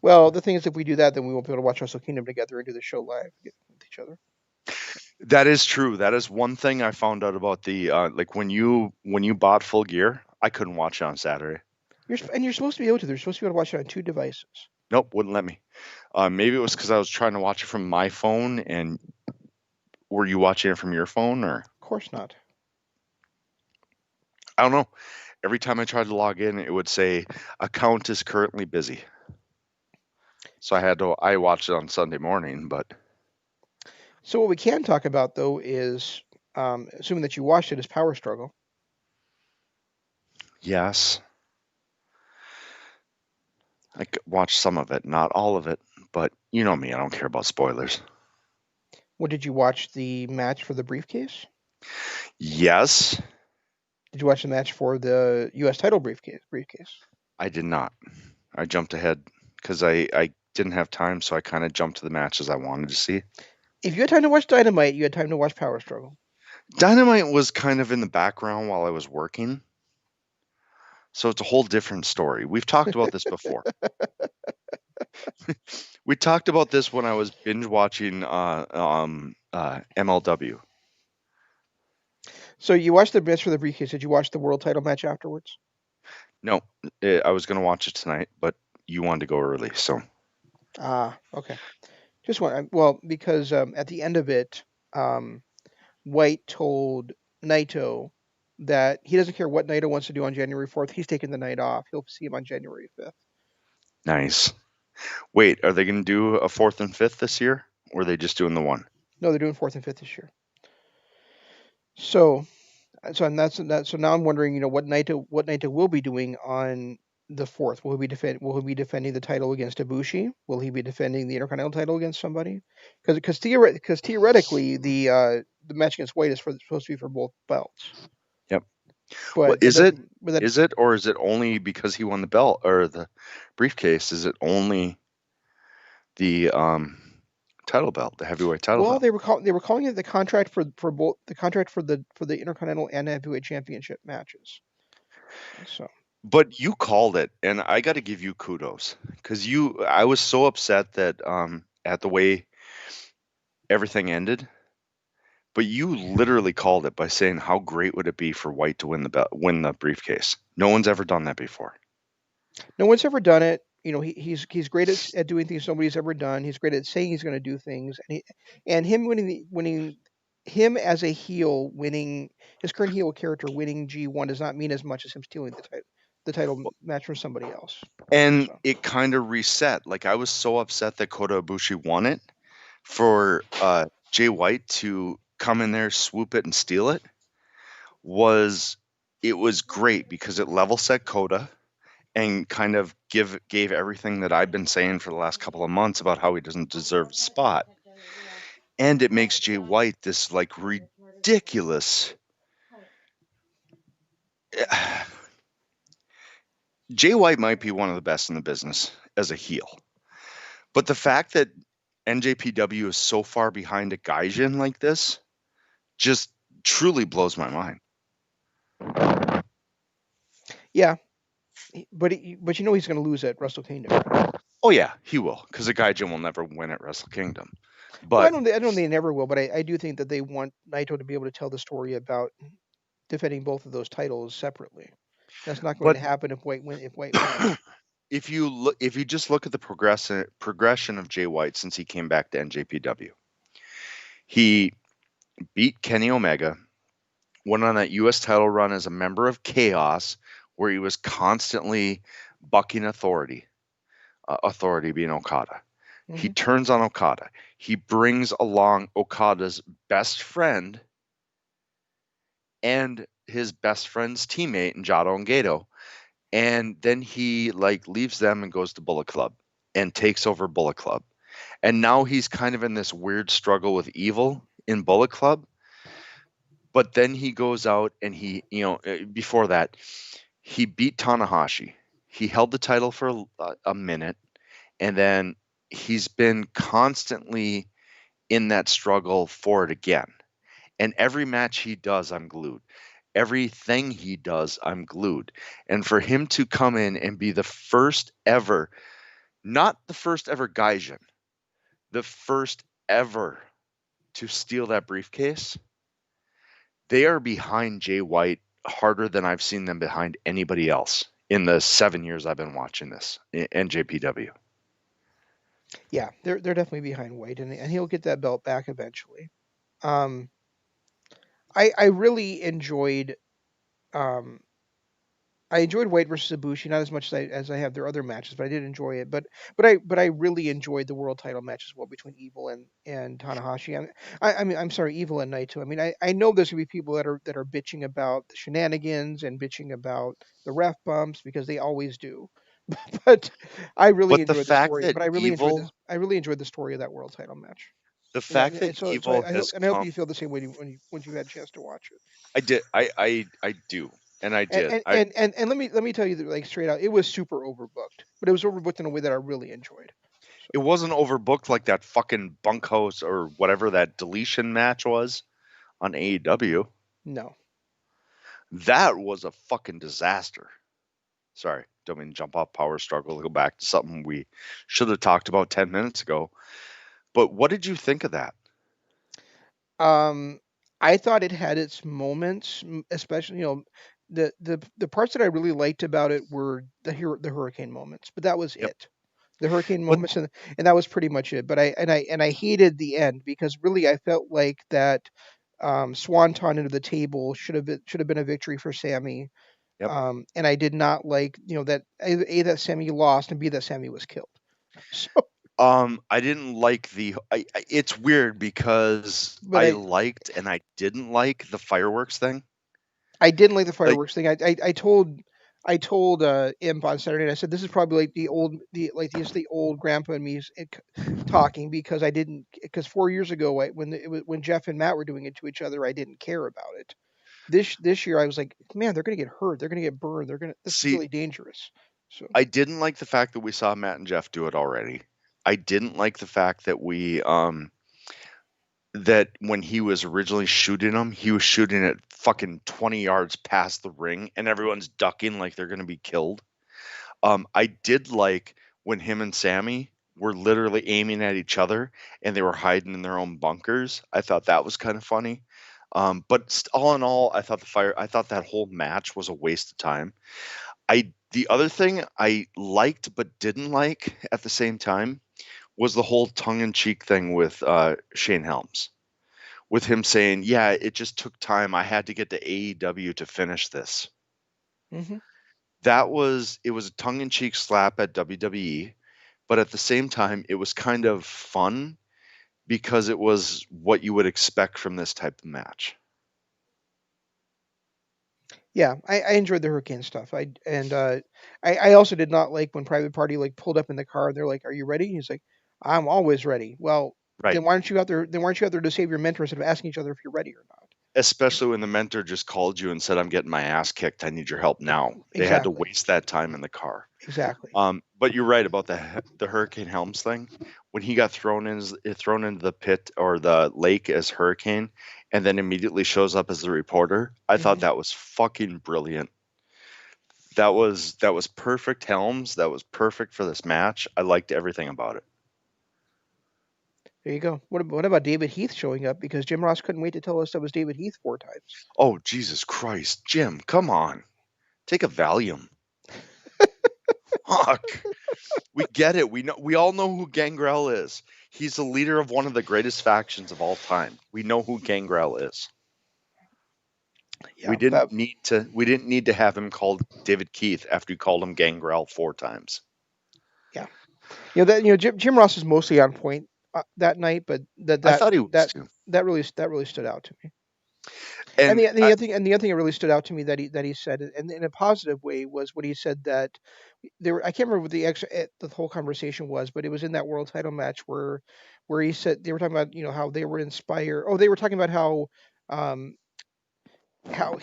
Well, the thing is, if we do that, then we won't be able to watch Wrestle Kingdom together and do the show live with each other. That is true. That is one thing I found out about the like when you bought Full Gear, I couldn't watch it on Saturday. You're supposed to be able to. They're supposed to be able to watch it on 2 devices. Nope, wouldn't let me. Maybe it was because I was trying to watch it from my phone, and were you watching it from your phone, or? Of course not. I don't know. Every time I tried to log in, it would say account is currently busy. So I watched it on Sunday morning, but. So what we can talk about though is, assuming that you watched it, is Power Struggle. Yes. I watched some of it, not all of it, but you know me, I don't care about spoilers. What, did you watch the match for the briefcase? Yes. Did you watch the match for the U.S. title briefcase? I did not. I jumped ahead because I didn't have time, so I kind of jumped to the matches I wanted to see. If you had time to watch Dynamite, you had time to watch Power Struggle. Dynamite was kind of in the background while I was working. So it's a whole different story. We've talked about this before. We talked about this when I was binge watching MLW. So you watched the match for the briefcase. Did you watch the world title match afterwards? No, I was going to watch it tonight, but you wanted to go early, so. Okay. Just one. Well, because at the end of it, White told Naito that he doesn't care what Naito wants to do on January 4th. He's taking the night off. He'll see him on January 5th. Nice. Wait, are they going to do a 4th and 5th this year, or are they just doing the one? No, they're doing 4th and 5th this year. So now I'm wondering, what Naito will be doing on the fourth? Will he be defending the title against Ibushi? Will he be defending the Intercontinental title against somebody? Because theoretically the match against White is supposed to be for both belts, Yep. Well, but that is it? doesn't. But that Is it, or is it only because he won the belt or the briefcase? Is it only the title belt, the heavyweight title well, belt? they were calling it the contract for both the contract for the Intercontinental and Heavyweight Championship matches. So But you called it, and I got to give you kudos because I was so upset that at the way everything ended, but you literally called it by saying how great would it be for White to win the belt, win the briefcase. No one's ever done that before. no one's ever done it. You know, he's great at doing things nobody's ever done. He's great at saying he's going to do things, and him winning him as a heel winning his current heel character winning G1 does not mean as much as him stealing the title match from somebody else. And So it kind of reset. Like I was so upset that Kota Ibushi won it for Jay White to come in there, swoop it, and steal it. Was it was great because it level set Kota and kind of gave everything that I've been saying for the last couple of months about how he doesn't deserve a spot. And it makes Jay White this like ridiculous. Jay White might be one of the best in the business as a heel, but the fact that NJPW is so far behind a Gaijin like this just truly blows my mind. yeah, but you know he's going to lose at Wrestle Kingdom. Oh yeah, he will, because a Gaijin will never win at Wrestle Kingdom. Well, But I don't think they never will, but I do think that they want Naito to be able to tell the story about defending both of those titles separately. That's not going but to happen if White wins. if you just look at the progression of Jay White since he came back to NJPW, he beat Kenny Omega, went on that U.S. title run as a member of Chaos, where he was constantly bucking authority, authority being Okada. He Hmm. turns on Okada. He brings along Okada's best friend and his best friend's teammate, Njado and Gato. And then he like leaves them and goes to Bullet Club and takes over Bullet Club. And now he's kind of in this weird struggle with evil in Bullet Club. But then he goes out and before that, he beat Tanahashi. He held the title for a minute, and then he's been constantly in that struggle for it again. And every match he does, I'm glued. Everything he does, I'm glued. And for him to come in and be the first ever, not the first ever Gaijin, the first ever to steal that briefcase, they are behind Jay White harder than I've seen them behind anybody else in the 7 years I've been watching this NJPW. Yeah, they're definitely behind White, and he'll get that belt back eventually. Um, I really enjoyed um, I enjoyed White versus Ibushi not as much as I have their other matches, but I did enjoy it. But I really enjoyed the world title match as well between Evil and Tanahashi. I mean I'm sorry, Evil and Naito. I mean I know there's gonna be people that are bitching about the shenanigans and bitching about the ref bumps because they always do. But I really But the enjoyed the fact story. that But I really enjoyed this. evil, I really enjoyed the story of that world title match. the And, fact that evil has I hope come, you feel the same way when you had a chance to watch it. I did, I do, and I did. And let me tell you that, like straight out, it was super overbooked, but it was overbooked in a way that I really enjoyed. So It wasn't overbooked like that fucking bunkhouse or whatever that deletion match was on AEW. no, That was a fucking disaster. Sorry, don't mean to jump off power struggle to go back to something we should have talked about 10 minutes ago. But what did you think of that? um, I thought it had its moments, especially the parts that I really liked about it were the hurricane moments, but that was Yep. it. The hurricane But moments and that was pretty much it. But I hated the end because really I felt like that swanton into the table should have been a victory for Sammy. yep. And I did not like, that A, that Sammy lost, and B, that Sammy was killed. So, I didn't like it's weird because but I liked and I didn't like the fireworks thing. I didn't like the Like fireworks thing. I told I told Imp on Saturday, and I said this is probably like the old grandpa and me talking because I didn't because 4 years ago when Jeff and Matt were doing it to each other, I didn't care about it. This year I was like, man, they're gonna get hurt, they're gonna get burned, this is See, really dangerous. So I didn't like the fact that we saw Matt and Jeff do it already. I didn't like the fact that we that when he was originally shooting them, he was shooting at fucking 20 yards past the ring and everyone's ducking like they're going to be killed. I did like when him and Sammy were literally aiming at each other and they were hiding in their own bunkers. I thought that was kind of funny. All in all, I thought that whole match was a waste of time. The other thing I liked but didn't like at the same time was the whole tongue-in-cheek thing with Shane Helms, with him saying, "Yeah, it just took time. I had to get to AEW to finish this." hmm It was a tongue-in-cheek slap at WWE, but at the same time, it was kind of fun because it was what you would expect from this type of match. yeah, I enjoyed the hurricane stuff. I also did not like when Private Party like pulled up in the car and they're like, "Are you ready?" He's like, "I'm always ready." Well, Right. then why aren't you out there? Then why aren't you out there to save your mentor instead of asking each other if you're ready or not? Especially when the mentor just called you and said, "I'm getting my ass kicked. I need your help now." They had to Exactly, waste that time in the car. exactly. But you're right about the Hurricane Helms thing. When he got thrown into the pit or the lake as Hurricane, and then immediately shows up as the reporter, I thought hmm that was fucking brilliant. That was perfect Helms. That was perfect for this match. I liked everything about it. There you go. What about David Heath showing up because Jim Ross couldn't wait to tell us that was David Heath 4 times? Oh Jesus Christ, Jim, come on, take a Valium. Fuck. We get it. We all know who Gangrel is. He's the leader of one of the greatest factions of all time. We know who Gangrel is. Yeah, that We didn't need to have him called David Keith after you called him Gangrel 4 times. yeah. Jim Ross is mostly on point that night, but that I that thought he was that too. that really stood out to me. And And the other thing that really stood out to me that he said, and in a positive way, was when he said that there were, I can't remember what the whole conversation was, but it was in that world title match where he said they were talking about how they were inspired. Oh, they were talking about um how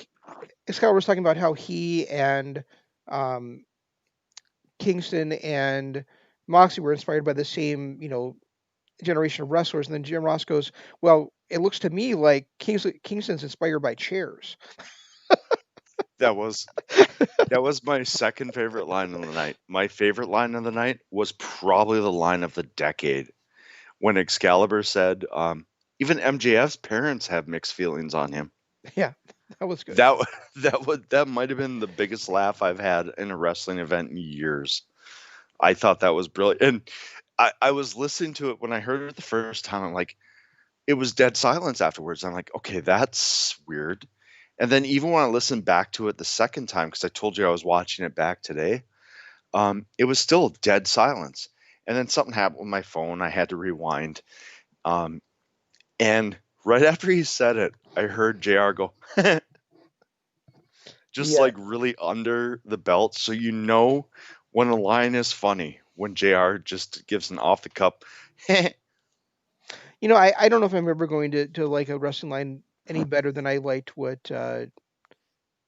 Scott was talking about how he and um Kingston and Moxley were inspired by the same generation of wrestlers, and then Jim Ross goes, "Well, it looks to me like Kingston's inspired by chairs." that was that was my second favorite line of the night. My favorite line of the night was probably the line of the decade when Excalibur said, "Even MJF's parents have mixed feelings on him." Yeah, that was good. That that might have been the biggest laugh I've had in a wrestling event in years. I thought that was brilliant, and I was listening to it when I heard it the first time. I'm like, it was dead silence afterwards. I'm like, okay, that's weird. And then even when I listened back to it the second time, because I told you I was watching it back today, it was still dead silence. And then something happened with my phone. I had to rewind. Um, and right after he said it, I heard JR go, just Yeah, like really under the belt. So you know when a line is funny, when JR just gives an off the cup. I don't know if I'm ever going to like a wrestling line any better than I liked what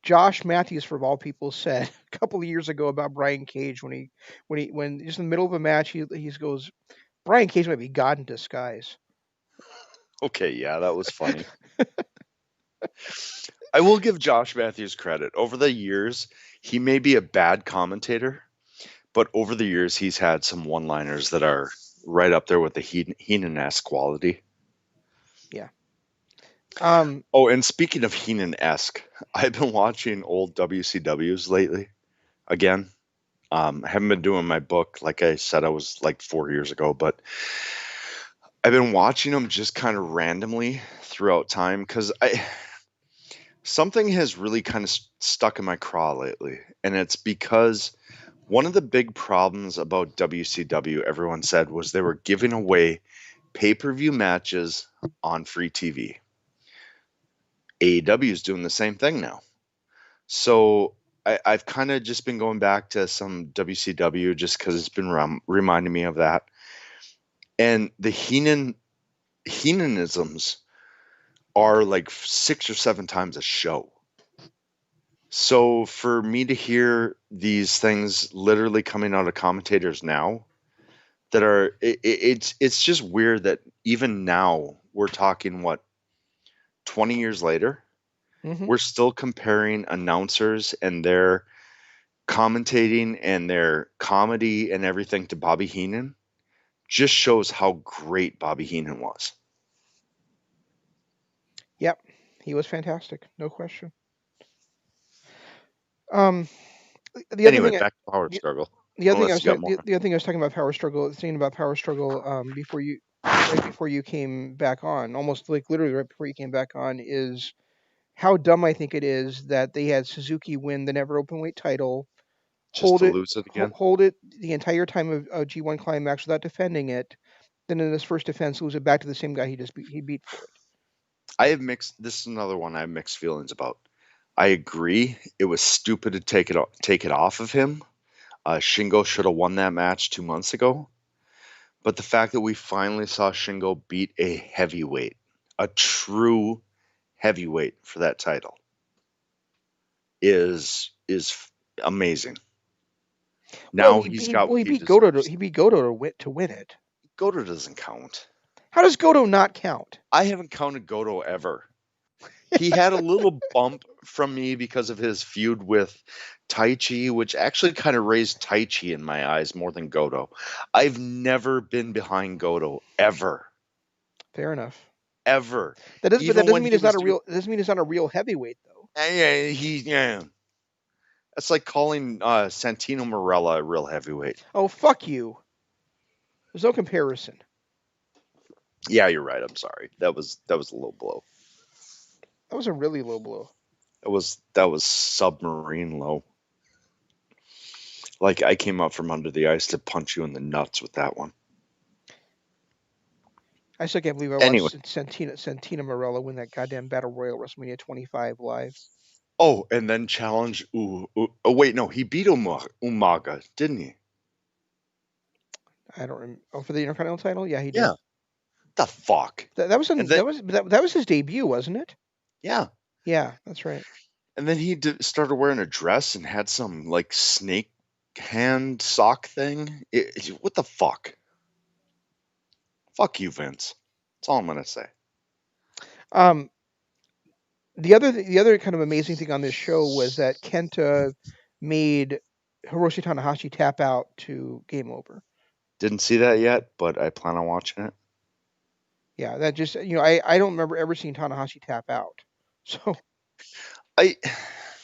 Josh Matthews, for all people, said a couple of years ago about Brian Cage when just in the middle of a match he goes, Brian Cage might be God in disguise. Okay, yeah, that was funny. I will give Josh Matthews credit. Over the years, he may be a bad commentator, but over the years, he's had some one liners that are right up there with the Heenan esque quality. Yeah. Um. Oh, and speaking of Heenan esque, I've been watching old WCWs lately again. I haven't been doing my book like I said I was like 4 years ago, but I've been watching them just kind of randomly throughout time because I something has really kind of stuck in my craw lately, and it's because one of the big problems about WCW, everyone said, was they were giving away pay-per-view matches on free TV. AEW is doing the same thing now. So I've kind of just been going back to some WCW just because it's been reminding me of that. And the Heenanisms are like 6 or 7 times a show. So for me to hear these things literally coming out of commentators now that are it's just weird that even now we're talking what 20 years later Hmm. we're still comparing announcers and their commentating and their comedy and everything to Bobby Heenan just shows how great Bobby Heenan was. Yep, he was fantastic, no question. Um, the other Anyway, thing, back to Power the, Struggle. the other thing I Unless was you got talking, more. the other thing I was talking about Power Struggle, saying about Power Struggle, before you, right before you came back on, almost like literally right before you came back on, is how dumb I think it is that they had Suzuki win the never openweight title, Just hold to it, lose it again. hold it the entire time of G1 Climax without defending it. Then in his first defense, lose it back to the same guy he beat for it. I have mixed. This is another one I have mixed feelings about. I agree. It was stupid to take it off of him. Shingo should have won that match 2 months ago. But the fact that we finally saw Shingo beat a heavyweight, a true heavyweight for that title, is amazing. Now he's got what He he beat Goto deserves. he beat Goto to win it. Goto doesn't count. How does Goto not count? I haven't counted Goto ever. He had a little bump from me because of his feud with Taichi, which actually kind of raised Taichi in my eyes more than Goto. I've never been behind Goto ever, Fair enough. ever. But that Even doesn't when mean he it's not was a doing, real. It doesn't mean it's not a real heavyweight though. yeah. That's like calling Santino Marella a real heavyweight. Oh fuck you! There's no comparison. Yeah, you're right. I'm sorry. That was a low blow. That was a really low blow. That was submarine low. Like I came up from under the ice to punch you in the nuts with that one. I still can't believe I Anyway. watched Santina Morella win that goddamn Battle Royal WrestleMania 25 live. Oh, and then challenge. Oh, wait, no, he beat Umaga, didn't he? I don't remember. Oh, for the Intercontinental title, yeah, he did. Yeah. The fuck. That was And then that was his debut, wasn't it? yeah, Yeah, that's right. and then he started wearing a dress and had some like snake hand sock thing. What the fuck? Fuck you, Vince. That's all I'm gonna say. Um, the other kind of amazing thing on this show was that Kenta made Hiroshi Tanahashi tap out to Game Over. Didn't see that yet, but I plan on watching it. Yeah, that just I don't remember ever seeing Tanahashi tap out. So I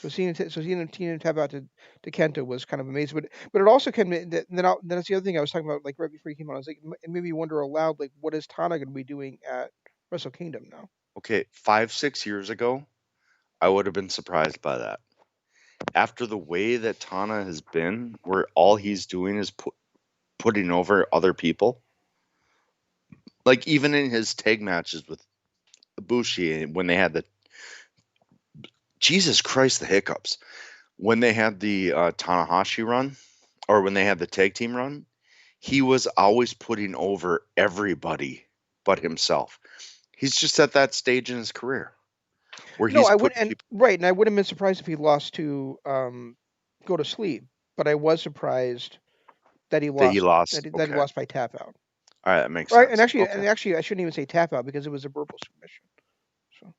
seeing him tap out to Kenta was kind of amazing. But it also can then that's the other thing I was talking about like right before he came on. I was like it made me wonder aloud like what is Tana going to be doing at Wrestle Kingdom now? okay, 5 6 years ago, I would have been surprised by that. After the way that Tana has been, where all he's doing is putting over other people. Like even in his tag matches with Ibushi, when they had the Jesus Christ, the hiccups, when they had the Tanahashi run, or when they had the tag team run, he was always putting over everybody but himself. He's just at that stage in his career where No, he's I would putting and people right, and I wouldn't have been surprised if he lost to Go to Sleep, but I was surprised that that he lost. that he Okay, lost by tap out. all right, that makes Right, sense. Okay, and actually I shouldn't even say tap out because it was a verbal submission. So,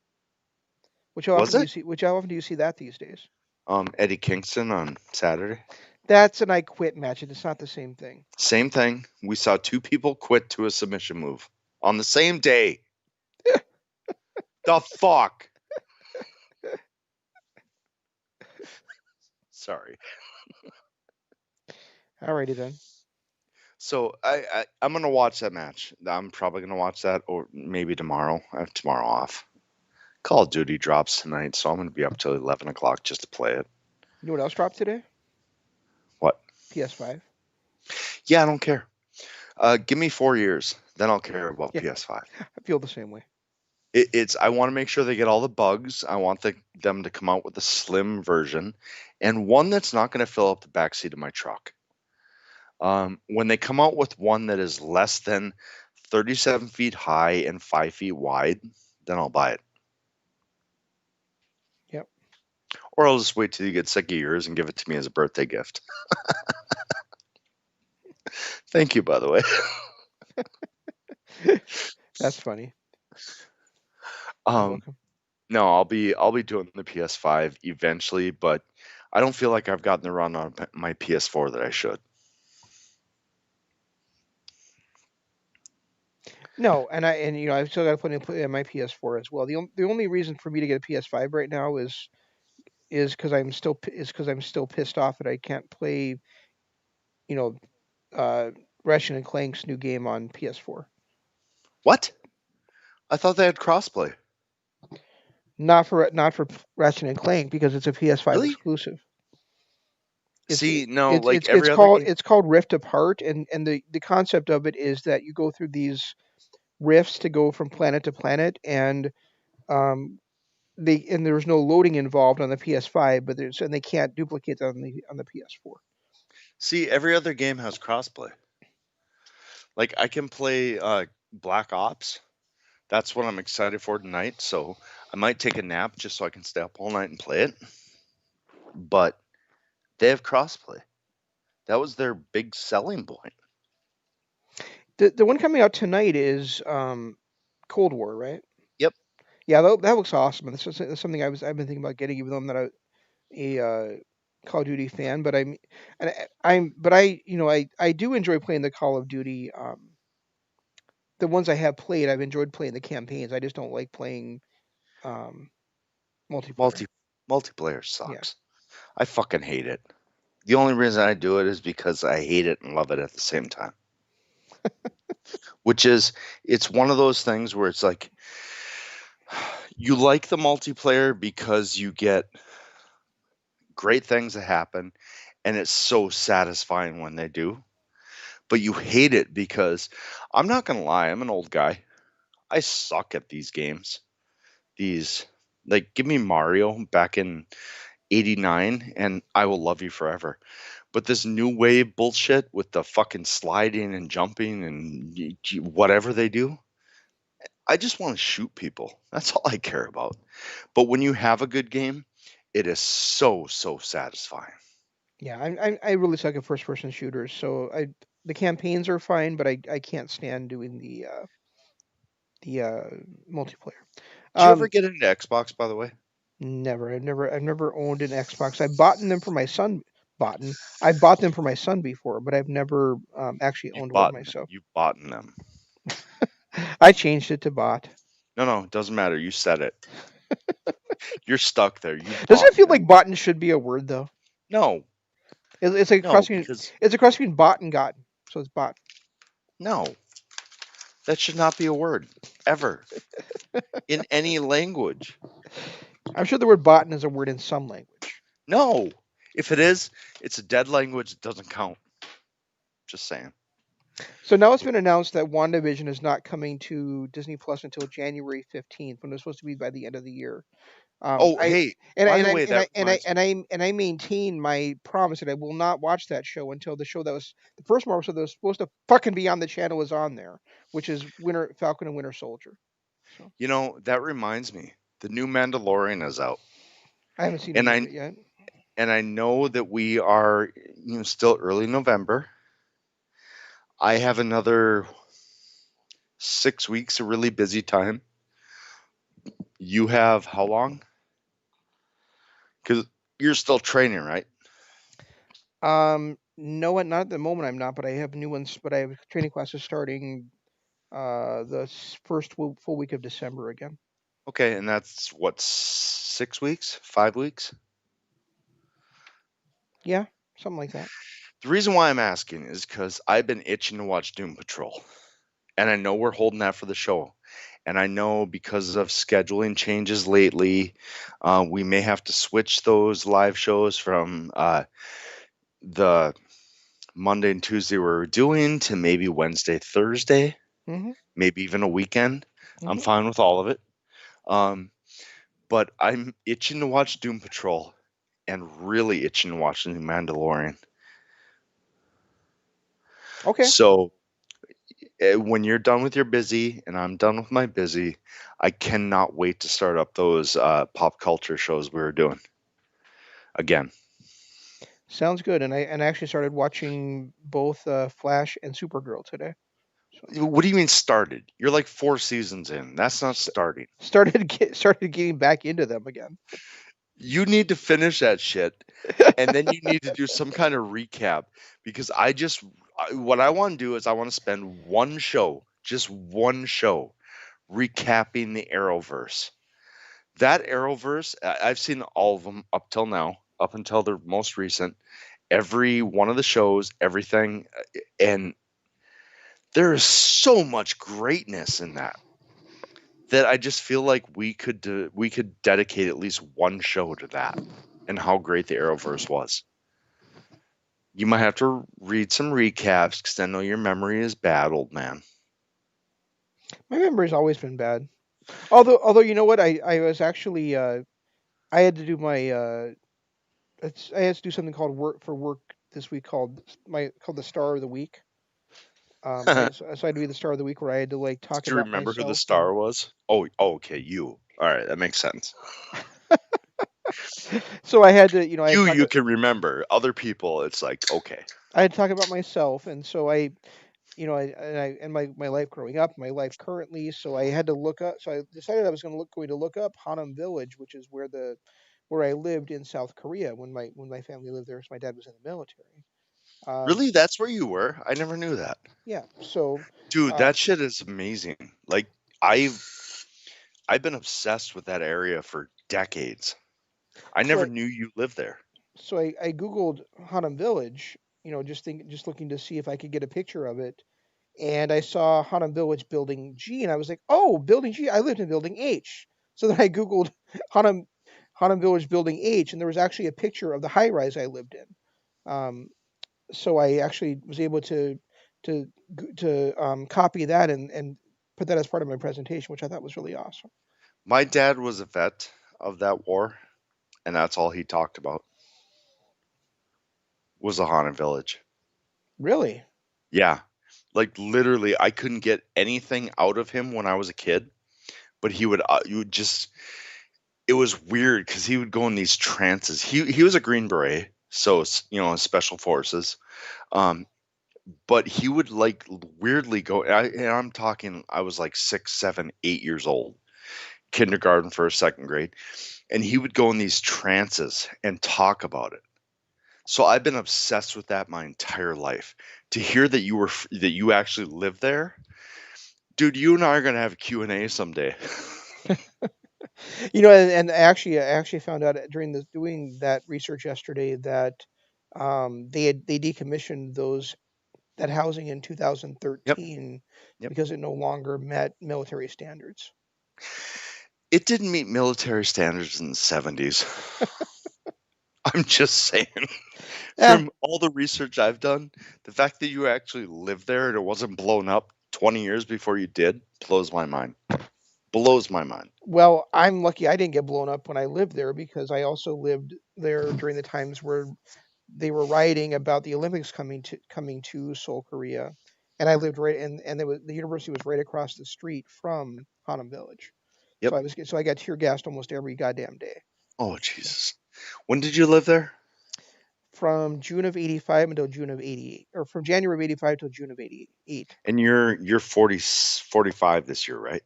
was it which how often do you see that these days? Eddie Kingston on Saturday? That's an I quit match. It's not the same thing. Same thing. We saw two people quit to a submission move on the same day. The fuck. Sorry. Alrighty then. So I'm gonna watch that match. I'm probably gonna watch that, or maybe tomorrow. I have tomorrow off. Call of Duty drops tonight, so I'm gonna be up till 11 o'clock just to play it. You know what else dropped today? What? PS5. Yeah, I don't care. Give me 4 years, then I'll care about Yeah, PS5. I feel the same way. It's I want to make sure they get all the bugs. I want them to come out with a slim version, and one that's not going to fill up the backseat of my truck. When they come out with one that is less than 37 feet high and 5 feet wide, then I'll buy it. Yep. Or I'll just wait till you get sick of yours and give it to me as a birthday gift. Thank you, by the way. That's funny. You're Um, welcome. no, I'll be doing the PS5 eventually, but I don't feel like I've gotten the run on my PS4 that I should. No, and I've still got to put in my PS4 as well. The only reason for me to get a PS5 right now is because I'm still pissed off that I can't play you know Ratchet and Clank's new game on PS4. What? I thought they had crossplay. Not for Ratchet and Clank because it's a PS5 Really? exclusive. It's See, no, it's like it's it's every other called game. it's called Rift Apart, and the concept of it is that you go through these rifts to go from planet to planet, and um there's no loading involved on the PS5, but they can't duplicate that on the PS4. See, every other game has crossplay. Like I can play Black Ops. That's what I'm excited for tonight. So I might take a nap just so I can stay up all night and play it. But they have crossplay. That was their big selling point. The one coming out tonight is Cold War, right? Yep. Yeah, that looks awesome. That's something I've been thinking about getting, even though I'm not a Call of Duty fan. But I do enjoy playing the Call of Duty. The ones I have played, I've enjoyed playing the campaigns. I just don't like playing um, multiplayer. Multi Multiplayer Yeah, sucks. I fucking hate it. The only reason I do it is because I hate it and love it at the same time. Which is, it's one of those things where it's like you like the multiplayer because you get great things that happen and it's so satisfying when they do. But you hate it because I'm not going to lie, I'm an old guy. I suck at these games. These, like, give me Mario back in 89 and I will love you forever. But this new wave bullshit with the fucking sliding and jumping and whatever they do, I just want to shoot people. That's all I care about. But when you have a good game, it is so, so satisfying. yeah. I really suck at first person shooters. So the campaigns are fine, but I can't stand doing the multiplayer. Did you ever Um, get into Xbox, by the way? Never. I've never owned an Xbox. I've bought them for my son. I bought them for my son before, but I've never actually owned one myself. You bought them. I changed it to bought. No, no, it doesn't matter. You said it. You're stuck there. You Doesn't bought it feel them. like bought should be a word though? No, It's like a no, cross between because it's a cross between bought and gotten. So it's bought. no, that should not be a word ever in any language. I'm sure the word bought is a word in some language. No, if it is, it's a dead language. It doesn't count. Just saying. So now it's been announced that WandaVision is not coming to Disney Plus until January 15th, when it's supposed to be by the end of the year. Oh, I hey, and by and the I way, and that I and I reminds and me. I and I maintain my promise that I will not watch that show until the show that was the first Marvel show that was supposed to fucking be on the channel is on there, which is Winter Falcon and Winter Soldier. So That reminds me. The new Mandalorian is out, I haven't seen and any of I it yet. and I know that we are still early November. I have another 6 weeks of really busy time. You have how long? Because you're still training, right? No, not at the moment. I'm not, but I have new ones. But I have training classes starting the first full week of December again. Okay, and that's what, 6 weeks, 5 weeks. Yeah, something like that. The reason why I'm asking is because I've been itching to watch Doom Patrol, and I know we're holding that for the show. And I know because of scheduling changes lately, we may have to switch those live shows from the Monday and Tuesday we're doing to maybe Wednesday, Thursday, Hmm. maybe even a weekend. I'm Hmm. fine with all of it. Um, but I'm itching to watch Doom Patrol and really itching to watch The Mandalorian. Okay. So when you're done with your busy and I'm done with my busy, I cannot wait to start up those pop culture shows we were doing again. Sounds good. And I actually started watching both Flash and Supergirl today. So What do you mean started? You're like 4 seasons in. That's not st- starting. started getting back into them again. You need to finish that shit, and then you need to do some kind of recap because what I want to do is I want to spend one show, just one show, recapping the Arrowverse. That Arrowverse, I've seen all of them up till now, up until the most recent. Every one of the shows, everything, and there is so much greatness in that I just feel like we could dedicate at least one show to that and how great the Arrowverse was. You might have to read some recaps because I know your memory is bad, old man. My memory's always been bad. Although you know what, I was actually I had to do my I had to do something called work this week called the Star of the Week. So I had to be the Star of the Week where I had to like talk Do you about remember who the myself and star was? Oh, okay, you. All right, that makes sense. so I had to, I had to talk You can remember. Other people, it's like okay. I had to talk about myself, and so and my life growing up, my life currently. So I had to look up. So I decided I was going to look up Hanam Village, which is where I lived in South Korea when my family lived there. So my dad was in the military. Really, that's where you were? I never knew that. Yeah. So Dude, uh, that shit is amazing. Like I've been obsessed with that area for decades. I so never I knew you lived there. I googled Hanam Village. Just looking to see if I could get a picture of it, and I saw Hanam Village Building G, and I was like, oh, Building G. I lived in Building H. So then I googled Hanam Hanam Village Building H, and there was actually a picture of the high rise I lived in. So I actually was able to copy that and put that as part of my presentation, which I thought was really awesome. My dad was a vet of that war, and that's all he talked about was the haunted village. Really? Yeah. Like literally I couldn't get anything out of him when I was a kid, but you would just it was weird cuz he would go in these trances. He was a green beret, so special forces. Um but he would like weirdly go and I'm talking I was like 6, 7, 8 years old, kindergarten, first, second grade, and he would go in these trances and talk about it. So I've been obsessed with that my entire life. To hear that that you actually live there, dude, you and I are gonna have a Q&A someday. And I actually found out during doing that research yesterday that they decommissioned those that housing in Yep, 2013 yep. because it no longer met military standards. It didn't meet military standards in the 70s. I'm just saying. Yeah, From all the research I've done, the fact that you actually lived there and it wasn't blown up 20 years before you did blows my mind. Blows my mind. well, I'm lucky I didn't get blown up when I lived there because I also lived there during the times where they were writing about the Olympics coming to Seoul, Korea, and I lived and the university was right across the street from Hanam Village, Yep. so I got tear gassed almost every goddamn day. Oh, So Jesus. When did you live there? from June of '85 until June of '88, or from January of '85 till June of '88. And you're 45 this year, right?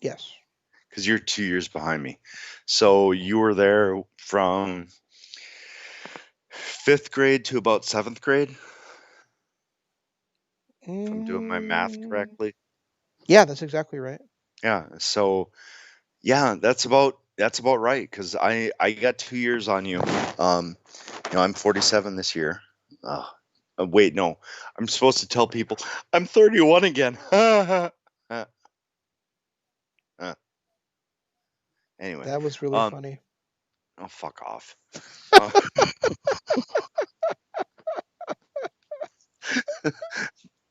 Yes. Because you're 2 years behind me. So you were there from fifth grade to about seventh grade, if I'm doing my math Mm, correctly. yeah, that's exactly right. Yeah. So yeah, that's about right. Because I got 2 years on you. Um, I'm 47 this year. Uh, wait, no, I'm supposed to tell people I'm 31 again. Uh, uh, anyway, That was really um, funny. oh fuck off. Uh,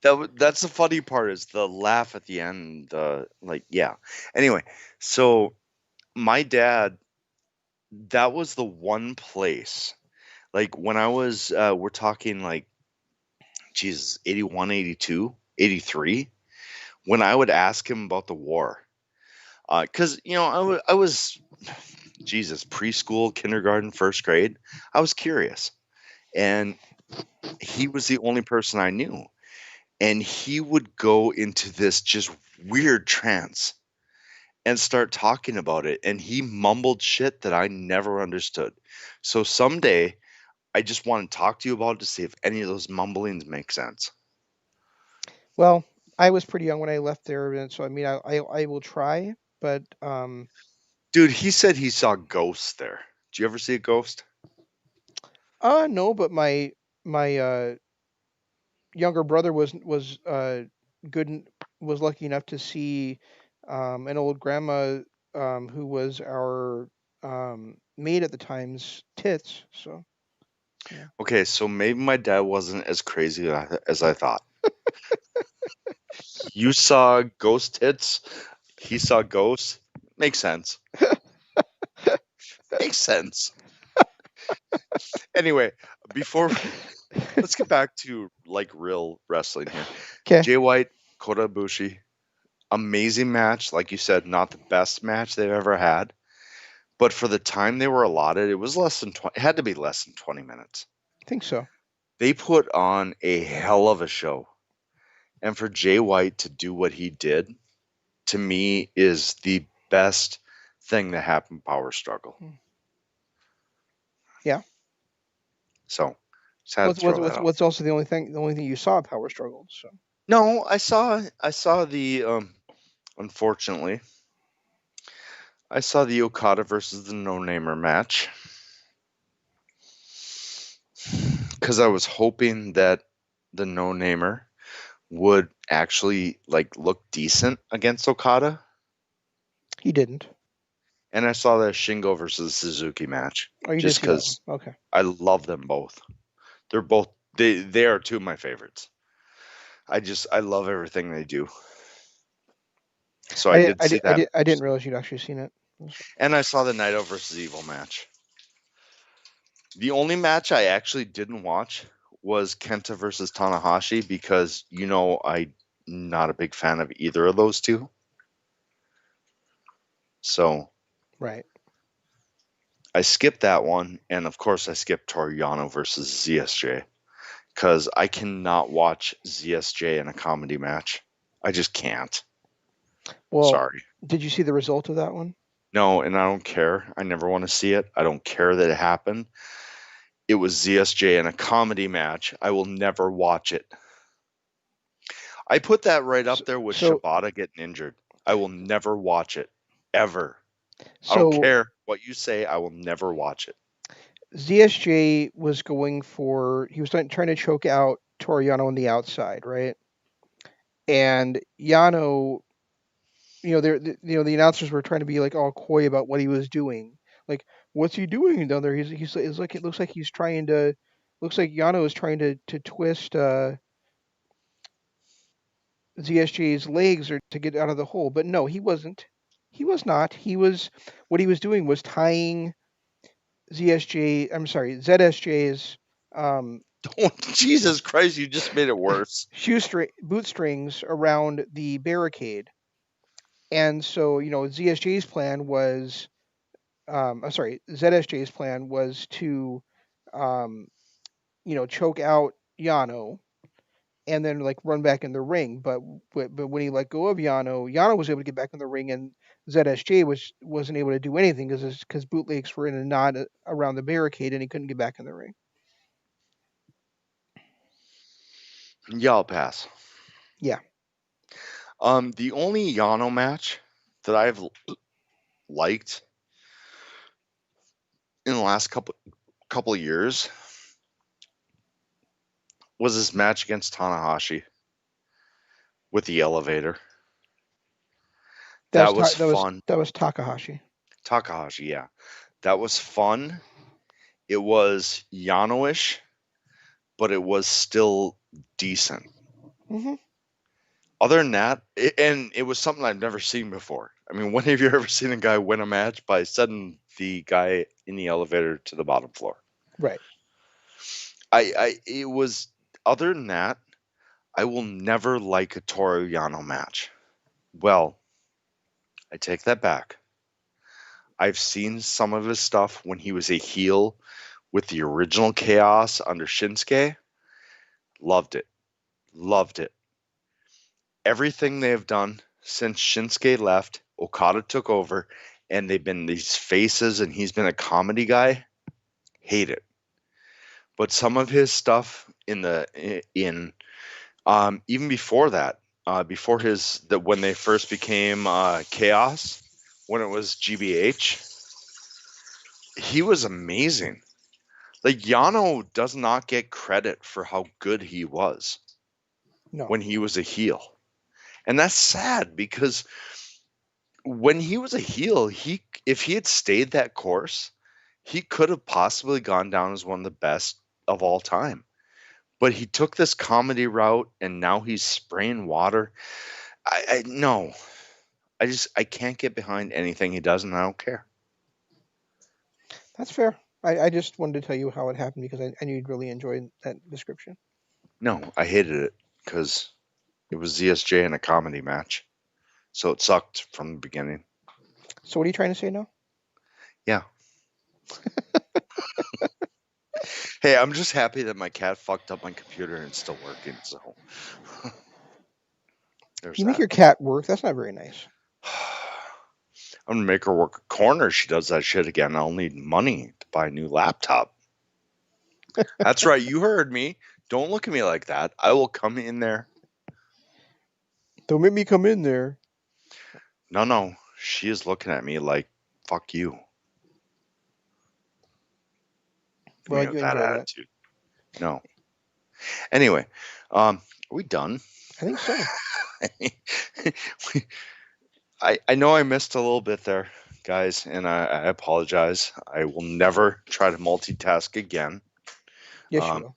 that's the funny part is the laugh at the end. The like, yeah. Anyway, so my dad, that was the one place. Like when I was, we're talking like, Jesus, 81, 82, 83. When I would ask him about the war. Because, I was, Jesus, preschool, kindergarten, first grade. I was curious. And he was the only person I knew. And he would go into this just weird trance and start talking about it. And he mumbled shit that I never understood. So someday, I just want to talk to you about it to see if any of those mumblings make sense. Well, I was pretty young when I left there, and so I mean, I will try, but Dude, he said he saw ghosts there. Did you ever see a ghost? no, but my younger brother was good was lucky enough to see an old grandma who was our maid at the time's tits. So yeah, Okay, so maybe my dad wasn't as crazy as I thought. You saw ghost hits. He saw ghosts. Makes sense. Makes sense. Anyway, before let's get back to like real wrestling here. okay, Jay White, Kota Ibushi, amazing match. Like you said, not the best match they've ever had, but for the time they were allotted, it was less than 20. It had to be less than 20 minutes. I think so. They put on a hell of a show, and for Jay White to do what he did, to me, is the best thing that happened Power Struggle. Hmm. Yeah. So just had to throw that out What's there. also the only thing you saw at Power Struggle. So No, I saw the unfortunately I saw the Okada versus the No Namer match because I was hoping that the No Namer would actually like look decent against Okada, he didn't. and I saw the Shingo versus Suzuki match Oh, you did just see that one. because Okay. I love them both. They're both they are two of my favorites. I love everything they do. So I did see that I match, didn't realize you'd actually seen it. and I saw the Naito versus Evil match. The only match I actually didn't watch was Kenta versus Tanahashi because I'm not a big fan of either of those two. So Right. I skipped that one, and of course I skipped Toru Yano versus ZSJ because I cannot watch ZSJ in a comedy match. I just can't. Well, Sorry. did you see the result of that one? No, and I don't care. I never want to see it. I don't care that it happened. It was ZSJ in a comedy match. I will never watch it. I put that right So up there with so Shibata getting injured. I will never watch it. Ever. I don't so care what you say. I will never watch it. ZSJ was going for he was trying to choke out Toriano on the outside, right? And Yano, the announcers were trying to be like all coy about what he was doing. Like, what's he doing down there? He's it's like it looks like he's trying to looks like Yano is trying to twist ZSJ's legs or to get out of the hole. But no, he wasn't. He was not. He was what he was doing was tying ZSJ. I'm sorry, ZSJ's um, Oh, Jesus Christ, you just made it worse. boot strings around the barricade. And so, ZSJ's plan was, I'm sorry, ZSJ's plan was to, um, choke out Yano and then like run back in the ring. But when he let go of Yano, Yano was able to get back in the ring, and ZSJ wasn't able to do anything because bootlegs were in a knot around the barricade, and he couldn't get back in the ring. Yeah, I'll pass. Yeah, The only Yano match that I've liked in the last couple of years was his match against Tanahashi with the elevator. That was fun. that was Takahashi. Takahashi, yeah. That was fun. It was Yano-ish, but it was still decent. Hmm. Other than that, and it was something I've never seen before. I mean, when have you ever seen a guy win a match by sending the guy in the elevator to the bottom floor? Right. It was, other than that, I will never like a Toru Yano match. Well, I take that back. I've seen some of his stuff when he was a heel with the original Chaos under Shinsuke. Loved it. Loved it. Everything they have done since Shinsuke left, Okada took over, and they've been these faces and he's been a comedy guy. Hate it. But some of his stuff in even before that, before his that when they first became Chaos, when it was GBH, he was amazing. Like, Yano does not get credit for how good he was No. when he was a heel. And that's sad because when he was a heel, if he had stayed that course, he could have possibly gone down as one of the best of all time. But he took this comedy route and now he's spraying water. I no. I can't get behind anything he does and I don't care. That's fair. I just wanted to tell you how it happened because I knew you'd really enjoy that description. No, I hated it because it was ZSJ in a comedy match. So it sucked from the beginning. So what are you trying to say now? Yeah. Hey, I'm just happy that my cat fucked up my computer and it's still working. So there's You make that. your cat work. That's not very nice. I'm gonna make her work a corner. She does that shit again. I'll need money to buy a new laptop. That's right. You heard me. Don't look at me like that. I will come in there. Don't make me come in there. No. She is looking at me like, fuck you. I Well, mean, you with that enjoy that. attitude. No. Anyway, are we done? I think so. I know I missed a little bit there, guys, and I apologize. I will never try to multitask again. Yes, you Um, will.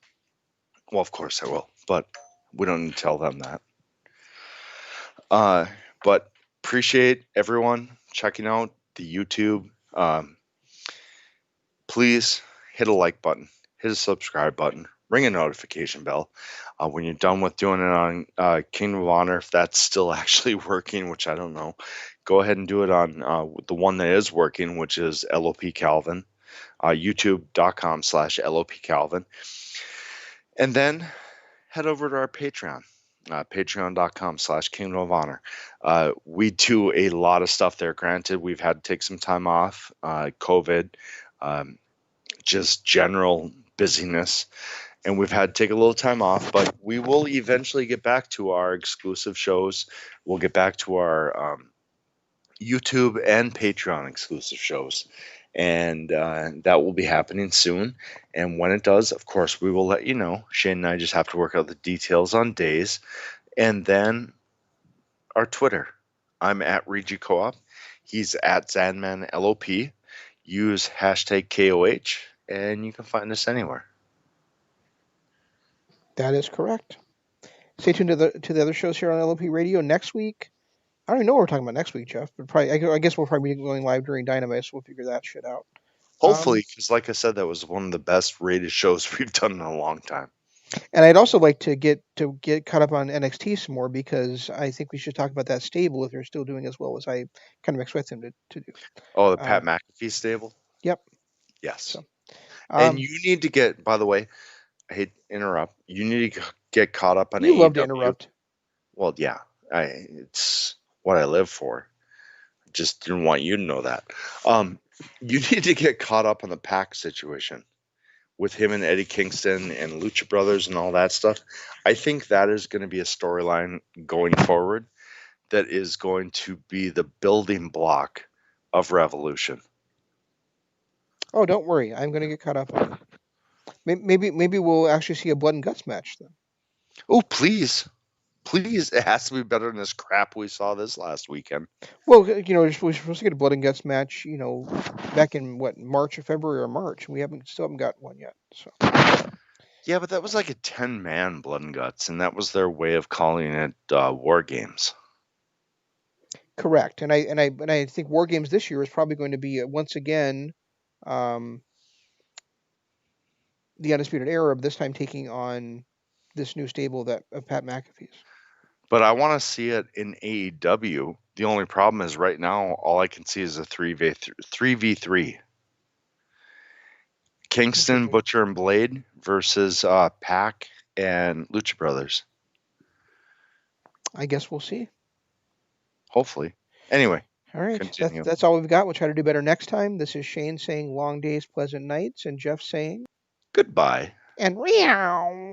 well, of course I will, but we don't need to tell them that. But appreciate everyone checking out the YouTube. Please hit a like button, hit a subscribe button, ring a notification bell. When you're done with doing it on Kingdom of Honor, if that's still actually working, which I don't know, go ahead and do it on the one that is working, which is LOP Calvin, youtube.com/LOP Calvin. And then head over to our Patreon. Patreon.com/Kingdom of Honor. We do a lot of stuff there. Granted, we've had to take some time off, COVID, just general busyness, and we've had to take a little time off, but we will eventually get back to our exclusive shows. We'll get back to our YouTube and Patreon exclusive shows, and that will be happening soon. And when it does, of course, we will let you know. Shane and I just have to work out the details on days. And then our Twitter. I'm at Regi Co-op. He's at Zanman LOP. Use hashtag KOH, and you can find us anywhere. That is correct. Stay tuned to the other shows here on LOP Radio next week. I don't even know what we're talking about next week, Jeff. But probably I guess we'll probably be going live during Dynamite, so we'll figure that shit out. Hopefully, because like I said, that was one of the best rated shows we've done in a long time. And I'd also like to get caught up on NXT some more because I think we should talk about that stable if they're still doing as well as I kind of expect them to do. Oh, the Pat McAfee stable? Yep. Yes. So, and you need to get, by the way, I hate to interrupt, you need to get caught up on you AEW. love to interrupt. Well, yeah, it's what I live for. Just didn't want you to know that. You need to get caught up on the Pac situation with him and Eddie Kingston and Lucha Brothers and all that stuff. I think that is going to be a storyline going forward that is going to be the building block of Revolution. Oh, don't worry, I'm going to get caught up on it. Maybe we'll actually see a blood and guts match then. Oh, please. Please, it has to be better than this crap we saw this last weekend. Well, we're supposed to get a blood and guts match, back in March or February or March. We still haven't got one yet. So. Yeah, but that was like a 10-man blood and guts, and that was their way of calling it War Games. Correct. And I think War Games this year is probably going to be once again um, the Undisputed Era, this time taking on this new stable that of Pat McAfee's. But I want to see it in AEW. The only problem is right now all I can see is a 3v3. Kingston, Interesting. Butcher and Blade versus Pac and Lucha Brothers. I guess we'll see. Hopefully. Anyway, All right, continue. that's all we've got. We'll try to do better next time. This is Shane saying long days, pleasant nights, and Jeff saying Goodbye. and meow.